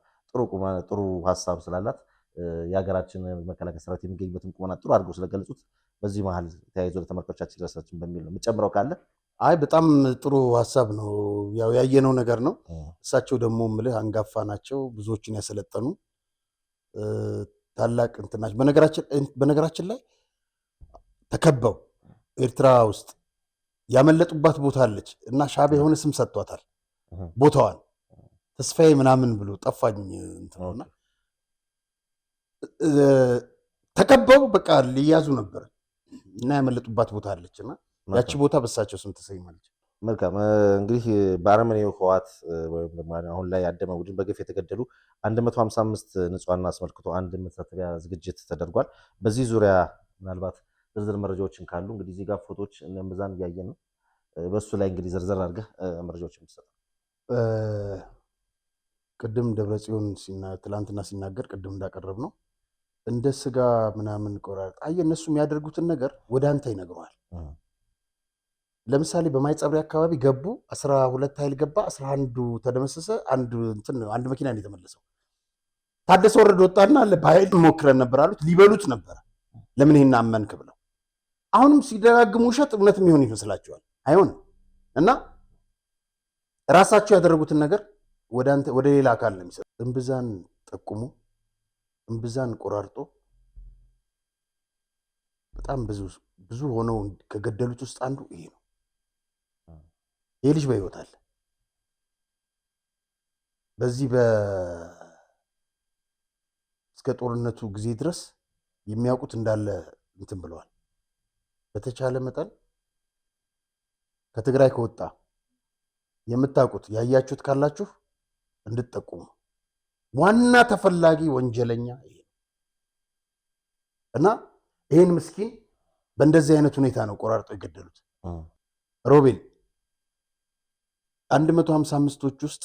ጥሩ ሀሳብ ስላላት የሀገራችን መከላከያ ሰራዊት የሚገኝበትን ቁመና ጥሩ አድርገው ስለገለጹት በዚህ መሀል ተያይዞ ለተመልካቾቻችን ድረሳችን በሚል ነው የምጨምረው ካለ። አይ በጣም ጥሩ ሀሳብ ነው። ያው ያየነው ነገር ነው። እሳቸው ደግሞ ምልህ አንጋፋ ናቸው፣ ብዙዎችን ያሰለጠኑ ታላቅ እንትን ናቸው። በነገራችን ላይ ተከበው ኤርትራ ውስጥ ያመለጡባት ቦታ አለች እና ሻዕቢያ የሆነ ስም ሰጥቷታል ቦታዋን ተስፋዬ ምናምን ብሎ ጠፋኝ እንትነውና ተከበው በቃ ሊያዙ ነበር እና ያመለጡባት ቦታ አለችና ያቺ ቦታ በሳቸው ስም ተሰይማለች። መልካም እንግዲህ በአረመኔው ህወሓት ወይም ደግሞ አሁን ላይ ያደመ ቡድን በግፍ የተገደሉ 155 ንጹሃን አስመልክቶ አንድ መታሰቢያ ዝግጅት ተደርጓል። በዚህ ዙሪያ ምናልባት ዝርዝር መረጃዎችን ካሉ እንግዲህ እዚህ ጋር ፎቶዎች እነምዛን እያየን ነው። በሱ ላይ እንግዲህ ዝርዝር አድርገህ መረጃዎችን ብትሰጥ። ቅድም ደብረጽዮን ትላንትና ሲናገር ቅድም እንዳቀረብ ነው እንደ ስጋ ምናምን ቆራጥ አየህ፣ እነሱ የሚያደርጉትን ነገር ወደ አንተ ይነግረዋል። ለምሳሌ በማይጸብሪ አካባቢ ገቡ 12 ኃይል ገባ 11ዱ ተደመሰሰ። አንድ መኪና ነው የተመለሰው። ታደሰ ወረደ ወጣና በኃይል ሞክረን ነበር አሉት። ሊበሉት ነበር። ለምን ይሄን አመንክ ብለው አሁንም ሲደጋግሙ ውሸት እውነት የሚሆን ይመስላቸዋል። አይሆንም። እና ራሳቸው ያደረጉትን ነገር ወደ ሌላ አካል ነው የሚሰጥ። እምብዛን ጠቁሙ፣ እምብዛን ቆራርጦ በጣም ብዙ ሆነው ከገደሉት ውስጥ አንዱ ይሄ ነው። ይሄ ልጅ በሕይወት አለ። በዚህ እስከ ጦርነቱ ጊዜ ድረስ የሚያውቁት እንዳለ እንትን ብለዋል። በተቻለ መጠን ከትግራይ ከወጣ የምታውቁት ያያችሁት ካላችሁ እንድትጠቁሙ። ዋና ተፈላጊ ወንጀለኛ ይሄ እና ይሄን ምስኪን በእንደዚህ አይነት ሁኔታ ነው ቆራርጠው የገደሉት። ሮቤል 155ቶች ውስጥ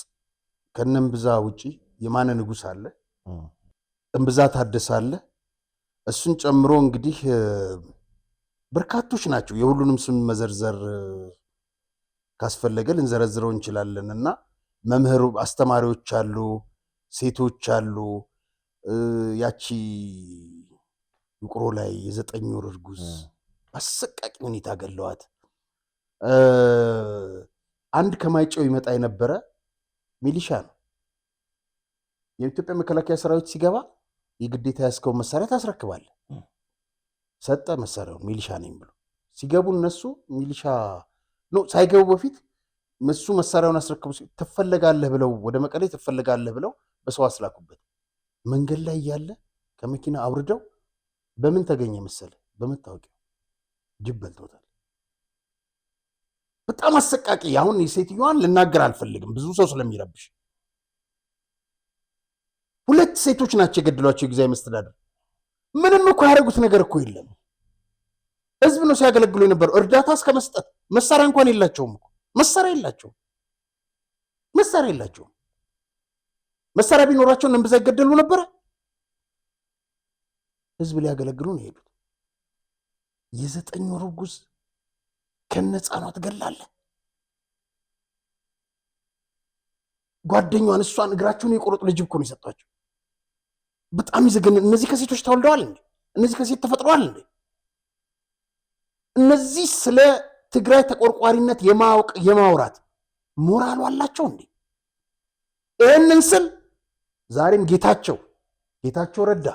ከነምብዛ ውጪ የማነ ንጉስ አለ፣ እምብዛ ታደሰ አለ። እሱን ጨምሮ እንግዲህ በርካቶች ናቸው። የሁሉንም ስም መዘርዘር ካስፈለገ ልንዘረዝረው እንችላለን። እና መምህሩ አስተማሪዎች አሉ፣ ሴቶች አሉ። ያቺ ውቅሮ ላይ የ9 ወር እርጉዝ አሰቃቂ ሁኔታ ገለዋት። አንድ ከማይጨው ይመጣ የነበረ ሚሊሻ ነው። የኢትዮጵያ መከላከያ ሰራዊት ሲገባ የግዴታ ያስከውን መሳሪያ ታስረክባለህ። ሰጠ መሳሪያውን ሚሊሻ ነኝ ብሎ ሲገቡ እነሱ ሚሊሻ ነው ሳይገቡ በፊት እሱ መሳሪያውን አስረክቡ ትፈለጋለህ ብለው ወደ መቀሌ ትፈለጋለህ ብለው በሰው አስላኩበት። መንገድ ላይ ያለ ከመኪና አውርደው በምን ተገኘ መሰለ? በመታወቂያ ጅብ በልቶታል። በጣም አሰቃቂ። አሁን የሴትዮዋን ልናገር አልፈልግም ብዙ ሰው ስለሚረብሽ። 2 ሴቶች ናቸው የገደሏቸው። የጊዜያዊ መስተዳድር ምንም እኮ ያደረጉት ነገር እኮ የለም። ህዝብ ነው ሲያገለግሉ የነበረው እርዳታ እስከ መስጠት። መሳሪያ እንኳን የላቸውም እኮ መሳሪያ የላቸውም። መሳሪያ ቢኖራቸው እነምብዛ ይገደሉ ነበረ። ህዝብ ሊያገለግሉ ነው የሄዱት። የ9 ወር እርጉዝ ከነ ህፃኗ ትገላለህ። ጓደኛዋን እሷን እግራቸውን የቆረጡ ልጅ እኮ ነው የሰጧቸው። በጣም ይዘገን። እነዚህ ከሴቶች ተወልደዋል እንዴ? እነዚህ ከሴት ተፈጥረዋል እንዴ? እነዚህ ስለ ትግራይ ተቆርቋሪነት የማውራት ሞራሉ አላቸው እንዴ? ይህንን ስል ዛሬም ጌታቸው ረዳ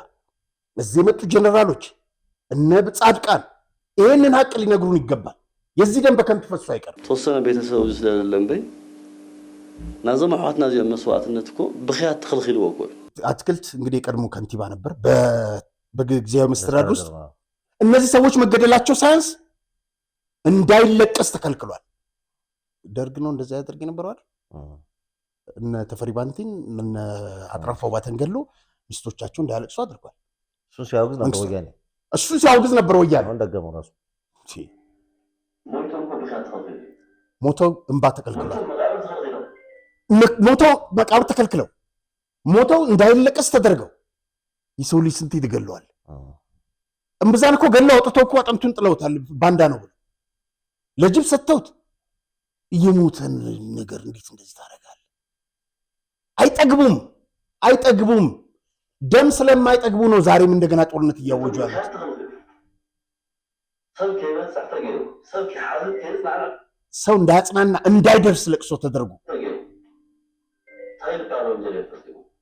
እዚህ የመጡ ጀነራሎች እነ ጻድቃን ይህንን ሀቅ ሊነግሩን ይገባል። የዚህ ደም በከንቱ ፈሶ አይቀርም። ተወሰነ ቤተሰብ ስለሌለን በይ ናዞም አሕዋትና እዚኦም መስዋዕትነት እኮ ብኽያት ተኸልኺልዎ እኮ አትክልት እንግዲህ የቀድሞ ከንቲባ ነበር በጊዜያዊ መስተዳድር ውስጥ። እነዚህ ሰዎች መገደላቸው ሳያንስ እንዳይለቀስ ተከልክሏል። ደርግ ነው እንደዛ ያደርግ የነበረዋል። እነ ተፈሪ ባንቲን እነ አጥራፋው ባተንገሎ ሚስቶቻቸው እንዳያለቅሱ አድርጓል። እሱን ሲያወግዝ ነበር ወያኔ እንደገመው ራሱ ሞተው እንባ ተከልክሏል። ሞተው መቃብር ተከልክለው ሞተው እንዳይለቀስ ተደርገው የሰው ልጅ ስንት ይገለዋል። እምብዛን እኮ ገለው አውጥተው እኮ አጥንቱን ጥለውታል። ባንዳ ነው ብለው ለጅብ ሰጥተውት እየሞተን ነገር እንዴት እንደዚህ ታደርጋለህ? አይጠግቡም። ደም ስለማይጠግቡ ነው ዛሬም እንደገና ጦርነት እያወጁ ያሉት። ሰው እንዳያጽናና እንዳይደርስ ለቅሶ ተደርጎ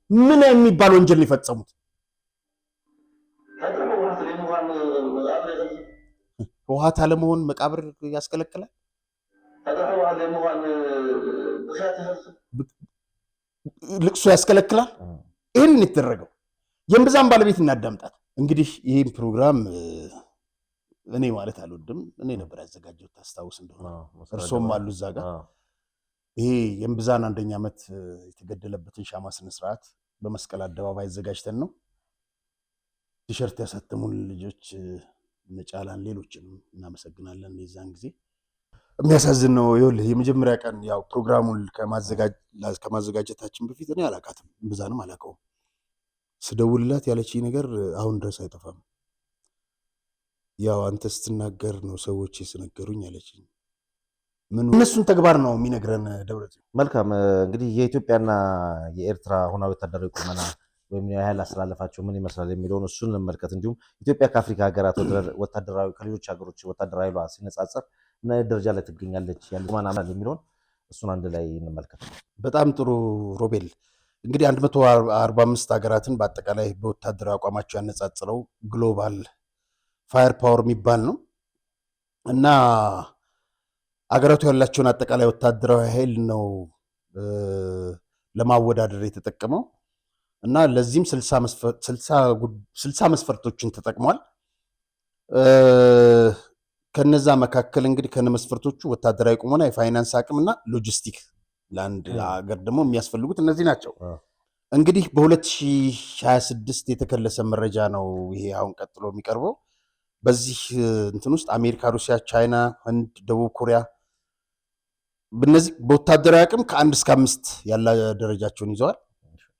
ምን የሚባል ወንጀል የፈጸሙት? ህወሓት አለመሆን መቃብር ያስከለክላል። ልቅሶ ያስከለክላል። ይህንን የተደረገው የእምብዛም ባለቤት እናዳምጣት። እንግዲህ ይህን ፕሮግራም እኔ ማለት አልወድም። እኔ ነበር ያዘጋጀሁት ታስታውስ እንደሆነ እርሶም አሉ እዛ ጋር። ይሄ የእምብዛን 1ኛ ዓመት የተገደለበትን ሻማ ስነ ስርዓት በመስቀል አደባባይ አዘጋጅተን ነው። ቲሸርት ያሳተሙን ልጆች ነጫላን ሌሎችንም እናመሰግናለን። የዛን ጊዜ የሚያሳዝን ነው። ይኸውልህ የመጀመሪያ ቀን ያው ፕሮግራሙን ከማዘጋጀታችን በፊት እኔ አላውቃትም፣ እምብዛንም አላውቀውም። ስደውልላት ያለችኝ ነገር አሁን ድረስ አይጠፋም። ያው አንተ ስትናገር ነው ሰዎች የስነገሩኝ አለችኝ። እነሱን ተግባር ነው የሚነግረን ደብረጽዮን። መልካም እንግዲህ የኢትዮጵያና የኤርትራ አሁናዊ ወታደራዊ ቁመና ወይም የኃይል አስተላለፋቸው ምን ይመስላል የሚለውን እሱን እንመልከት። እንዲሁም ኢትዮጵያ ከአፍሪካ ሀገራት ወታደራዊ ከሌሎች ሀገሮች ወታደራዊ ኃይሏ ሲነጻጸር ምን አይነት ደረጃ ላይ ትገኛለች የሚለውን እሱን አንድ ላይ እንመልከት። በጣም ጥሩ ሮቤል። እንግዲህ 145 ሀገራትን በአጠቃላይ በወታደራዊ አቋማቸው ያነጻጽረው ግሎባል ፋየር ፓወር የሚባል ነው እና አገራቱ ያላቸውን አጠቃላይ ወታደራዊ ኃይል ነው ለማወዳደር የተጠቀመው እና ለዚህም 60 መስፈርቶችን ተጠቅሟል። ከነዛ መካከል እንግዲህ ከነ መስፈርቶቹ ወታደራዊ ቁመና፣ የፋይናንስ አቅምና ሎጂስቲክ ለአንድ ሀገር ደግሞ የሚያስፈልጉት እነዚህ ናቸው። እንግዲህ በ2026 የተከለሰ መረጃ ነው ይሄ አሁን ቀጥሎ የሚቀርበው። በዚህ እንትን ውስጥ አሜሪካ፣ ሩሲያ፣ ቻይና፣ ህንድ፣ ደቡብ ኮሪያ በእነዚህ በወታደራዊ አቅም ከ1 እስከ 5 ያለ ደረጃቸውን ይዘዋል።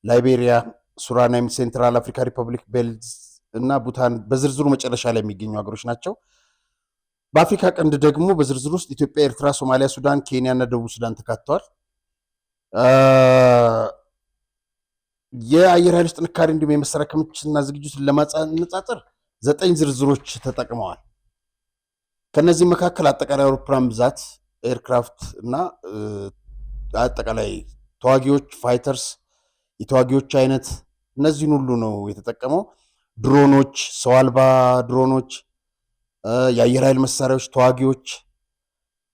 ላይቤሪያ፣ ሱራናይም፣ ሴንትራል አፍሪካ ሪፐብሊክ፣ ቤልዝ እና ቡታን በዝርዝሩ መጨረሻ ላይ የሚገኙ ሀገሮች ናቸው። በአፍሪካ ቀንድ ደግሞ በዝርዝሩ ውስጥ ኢትዮጵያ፣ ኤርትራ፣ ሶማሊያ፣ ሱዳን፣ ኬንያ እና ደቡብ ሱዳን ተካተዋል። የአየር ኃይሎች ጥንካሬ እንዲሁም የመሳሪያ ክምችትና ዝግጅቱን ለማነጻጸር 9 ዝርዝሮች ተጠቅመዋል። ከነዚህ መካከል አጠቃላይ አውሮፕላን ብዛት፣ ኤርክራፍት እና አጠቃላይ ተዋጊዎች፣ ፋይተርስ፣ የተዋጊዎች አይነት እነዚህን ሁሉ ነው የተጠቀመው። ድሮኖች፣ ሰው አልባ ድሮኖች፣ የአየር ኃይል መሳሪያዎች፣ ተዋጊዎች፣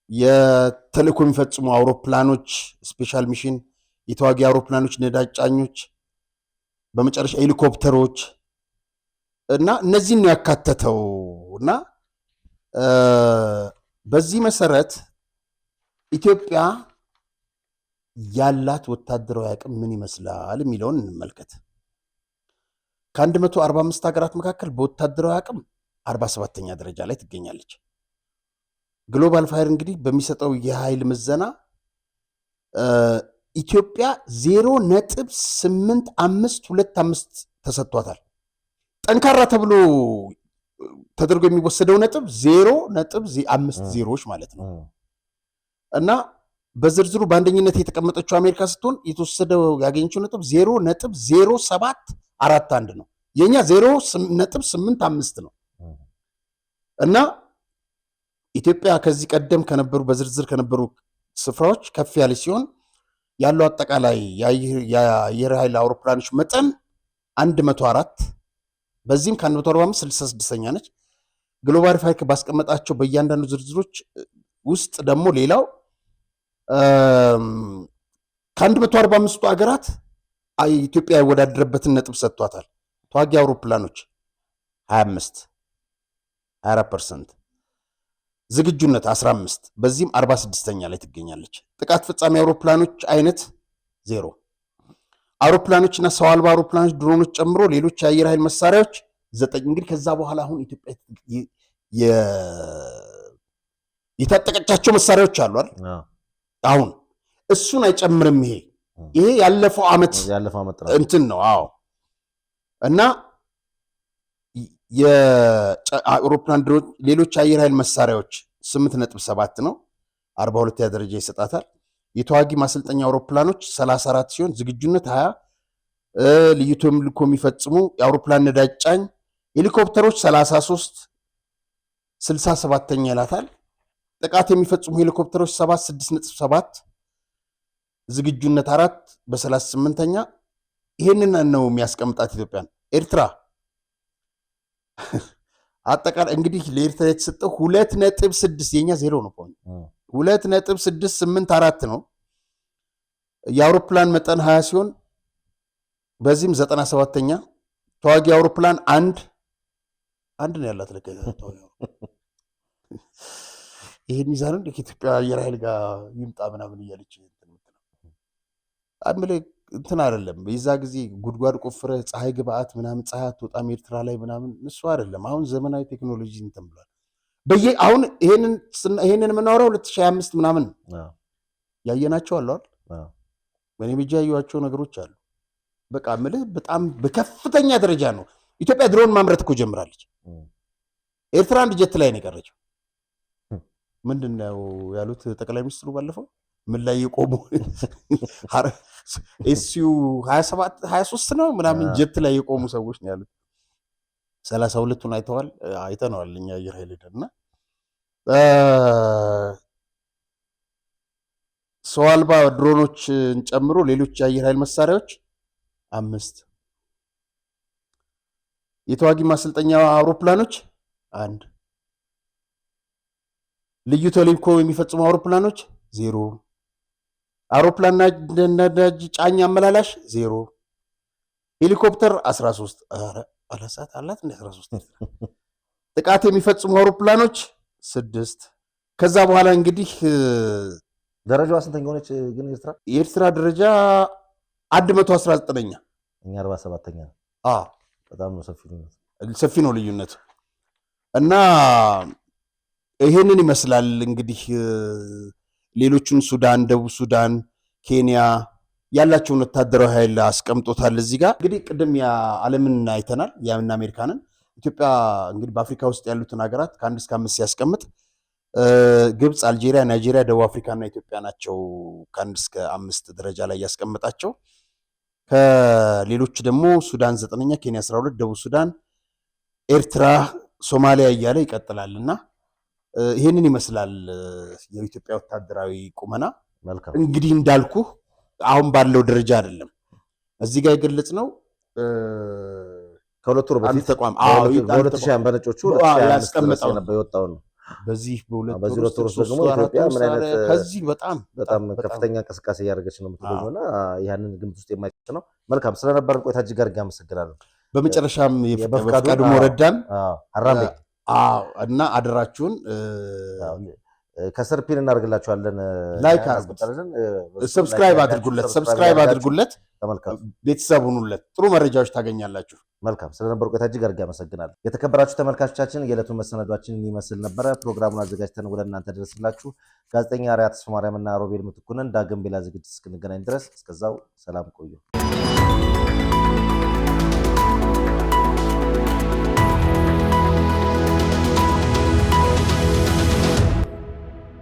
የተልእኮ የሚፈጽሙ አውሮፕላኖች፣ ስፔሻል ሚሽን የተዋጊ አውሮፕላኖች፣ ነዳጅ ጫኞች፣ በመጨረሻ ሄሊኮፕተሮች እና እነዚህን ነው ያካተተው እና በዚህ መሰረት ኢትዮጵያ ያላት ወታደራዊ አቅም ምን ይመስላል የሚለውን እንመልከት። ከ145 ሀገራት መካከል በወታደራዊ አቅም 47ኛ ደረጃ ላይ ትገኛለች። ግሎባል ፋየር እንግዲህ በሚሰጠው የኃይል ምዘና ኢትዮጵያ 0.8525 ተሰጥቷታል። ጠንካራ ተብሎ ተደርጎ የሚወሰደው ነጥብ 0.50 ማለት ነው እና በዝርዝሩ በአንደኝነት የተቀመጠችው አሜሪካ ስትሆን የተወሰደው ያገኘችው ነጥብ 0.0741 ነው። የኛ 0.85 ነው እና ኢትዮጵያ ከዚህ ቀደም ከነበሩ በዝርዝር ከነበሩ ስፍራዎች ከፍ ያለች ሲሆን ያለው አጠቃላይ የአየር ኃይል አውሮፕላኖች መጠን 104፣ በዚህም ከ145 66ኛ ነች። ግሎባል ፋየር ባስቀመጣቸው በእያንዳንዱ ዝርዝሮች ውስጥ ደግሞ ሌላው ከ145ቱ ሀገራት ኢትዮጵያ ያወዳደረበትን ነጥብ ሰጥቷታል። ተዋጊ አውሮፕላኖች 24%፣ ዝግጁነት 15፣ በዚህም 46ኛ ላይ ትገኛለች። ጥቃት ፈጻሚ አውሮፕላኖች አይነት 0፣ አውሮፕላኖችና ሰው አልባ አውሮፕላኖች ድሮኖች ጨምሮ ሌሎች የአየር ኃይል መሳሪያዎች 9። እንግዲህ ከዛ በኋላ አሁን ኢትዮጵያ የታጠቀቻቸው መሳሪያዎች አሉ አይደል? አሁን እሱን አይጨምርም። ይሄ ያለፈው ዓመት እንትን ነው። አዎ እና የአውሮፕላን ድሮች ሌሎች የአየር ኃይል መሳሪያዎች 8.7 ነው፣ 42ኛ ደረጃ ይሰጣታል። የተዋጊ ማሰልጠኛ አውሮፕላኖች 34 ሲሆን ዝግጁነት 20፣ ልዩ ተልዕኮ የሚፈጽሙ የአውሮፕላን ነዳጅ ጫኝ ሄሊኮፕተሮች 33 67ኛ ይላታል። ጥቃት የሚፈጽሙ ሄሊኮፕተሮች 6.7 ዝግጁነት 4 በ38ኛ። ይሄንን ነው የሚያስቀምጣት ኢትዮጵያን። ኤርትራ አጠቃላይ እንግዲህ ለኤርትራ የተሰጠው 2.6 የኛ 0 ነው ፖይንት 2.684 ነው። የአውሮፕላን መጠን 20 ሲሆን በዚህም 97ኛ። ተዋጊ አውሮፕላን አንድ ነው ያላት። ይሄን ይዛ ነው ከኢትዮጵያ አየር ኃይል ጋር ይምጣ ምናምን እያለች እንትን አይደለም። የዛ ጊዜ ጉድጓድ ቆፍረ ፀሐይ ግብአት ምናምን ፀሐይ አትወጣም ኤርትራ ላይ ምናምን እሱ አይደለም። አሁን ዘመናዊ ቴክኖሎጂ እንትን ብሏል። አሁን ይሄንን የምናወራው 2025 ምናምን ያየናቸው አሉ አይደል? በእኔ ብቻ ያዩዋቸው ነገሮች አሉ። በቃ ምልህ በጣም በከፍተኛ ደረጃ ነው። ኢትዮጵያ ድሮን ማምረት እኮ ጀምራለች። ኤርትራ አንድ ጀት ላይ ነው የቀረችው። ምንድነው ያሉት ጠቅላይ ሚኒስትሩ ባለፈው ምን ላይ የቆሙ ኤስዩ 27 23 ነው ምናምን ጀት ላይ የቆሙ ሰዎች ነው ያሉት። 32ቱን አይተነዋል እኛ አየር ኃይል ሄደና ሰው አልባ ድሮኖችን ጨምሮ ሌሎች የአየር ኃይል መሳሪያዎች 5 የተዋጊ ማሰልጠኛ አውሮፕላኖች 1 ልዩ ተልዕኮ የሚፈጽሙ አውሮፕላኖች 0 አውሮፕላን ነዳጅ ጫኝ አመላላሽ 0 ሄሊኮፕተር 13 አላሳት አላት እንደ 13 ጥቃት የሚፈጽሙ አውሮፕላኖች 6 ከዛ በኋላ እንግዲህ ደረጃዋ ስንተኛ ሆነች ግን የኤርትራ ደረጃ 119ኛ እኛ 47ኛ በጣም ነው ሰፊ ነው ልዩነቱ እና ይሄንን ይመስላል እንግዲህ ሌሎቹን ሱዳን፣ ደቡብ ሱዳን፣ ኬንያ ያላቸውን ወታደራዊ ኃይል አስቀምጦታል እዚህ ጋር። እንግዲህ ቅድም የዓለምን አይተናል የአሜሪካና አሜሪካንን። ኢትዮጵያ እንግዲህ በአፍሪካ ውስጥ ያሉትን ሀገራት ከ1 እስከ 5 ሲያስቀምጥ ግብፅ፣ አልጄሪያ፣ ናይጄሪያ፣ ደቡብ አፍሪካና ኢትዮጵያ ናቸው ከ1 እስከ 5 ደረጃ ላይ ያስቀምጣቸው። ከሌሎች ደግሞ ሱዳን 9ኛ፣ ኬንያ 12፣ ደቡብ ሱዳን፣ ኤርትራ፣ ሶማሊያ እያለ ይቀጥላልና ይሄንን ይመስላል የኢትዮጵያ ወታደራዊ ቁመና። እንግዲህ እንዳልኩ አሁን ባለው ደረጃ አይደለም እዚህ ጋር የገለጽ ነው። ከሁለት ወር በፊት ተቋም 2000 በነጮቹ ያስቀመጠው ነበር የወጣው ነው። በዚህ በሁለት ወር ደግሞ ኢትዮጵያ ምን አይነት ከዚህ በጣም ከፍተኛ እንቅስቃሴ እያደረገች ነው የምትገኘውና ያንን ግምት ውስጥ የማይከት ነው። መልካም ስለነበረን ቆይታ እጅግ አድርጌ አመሰግናለሁ። በመጨረሻም የፍቃዱ ሞረዳን አራምቤ እና አደራችሁን ከስር ፒን እናደርግላችኋለን። ላይክ አድርጉልን፣ ሰብስክራይብ አድርጉለት፣ ቤተሰብ ሁኑለት። ጥሩ መረጃዎች ታገኛላችሁ። መልካም ስለነበር ቆይታ እጅግ አድርጌ አመሰግናለሁ። የተከበራችሁ ተመልካቾቻችን የዕለቱን መሰናዷችን ይመስል ነበረ። ፕሮግራሙን አዘጋጅተን ወደ እናንተ ደረስላችሁ ጋዜጠኛ አርያ ተስፋ ማርያምና ሮቤል ምትኩንን ዳግም ሌላ ዝግጅት እስክንገናኝ ድረስ እስከዛው ሰላም ቆዩ።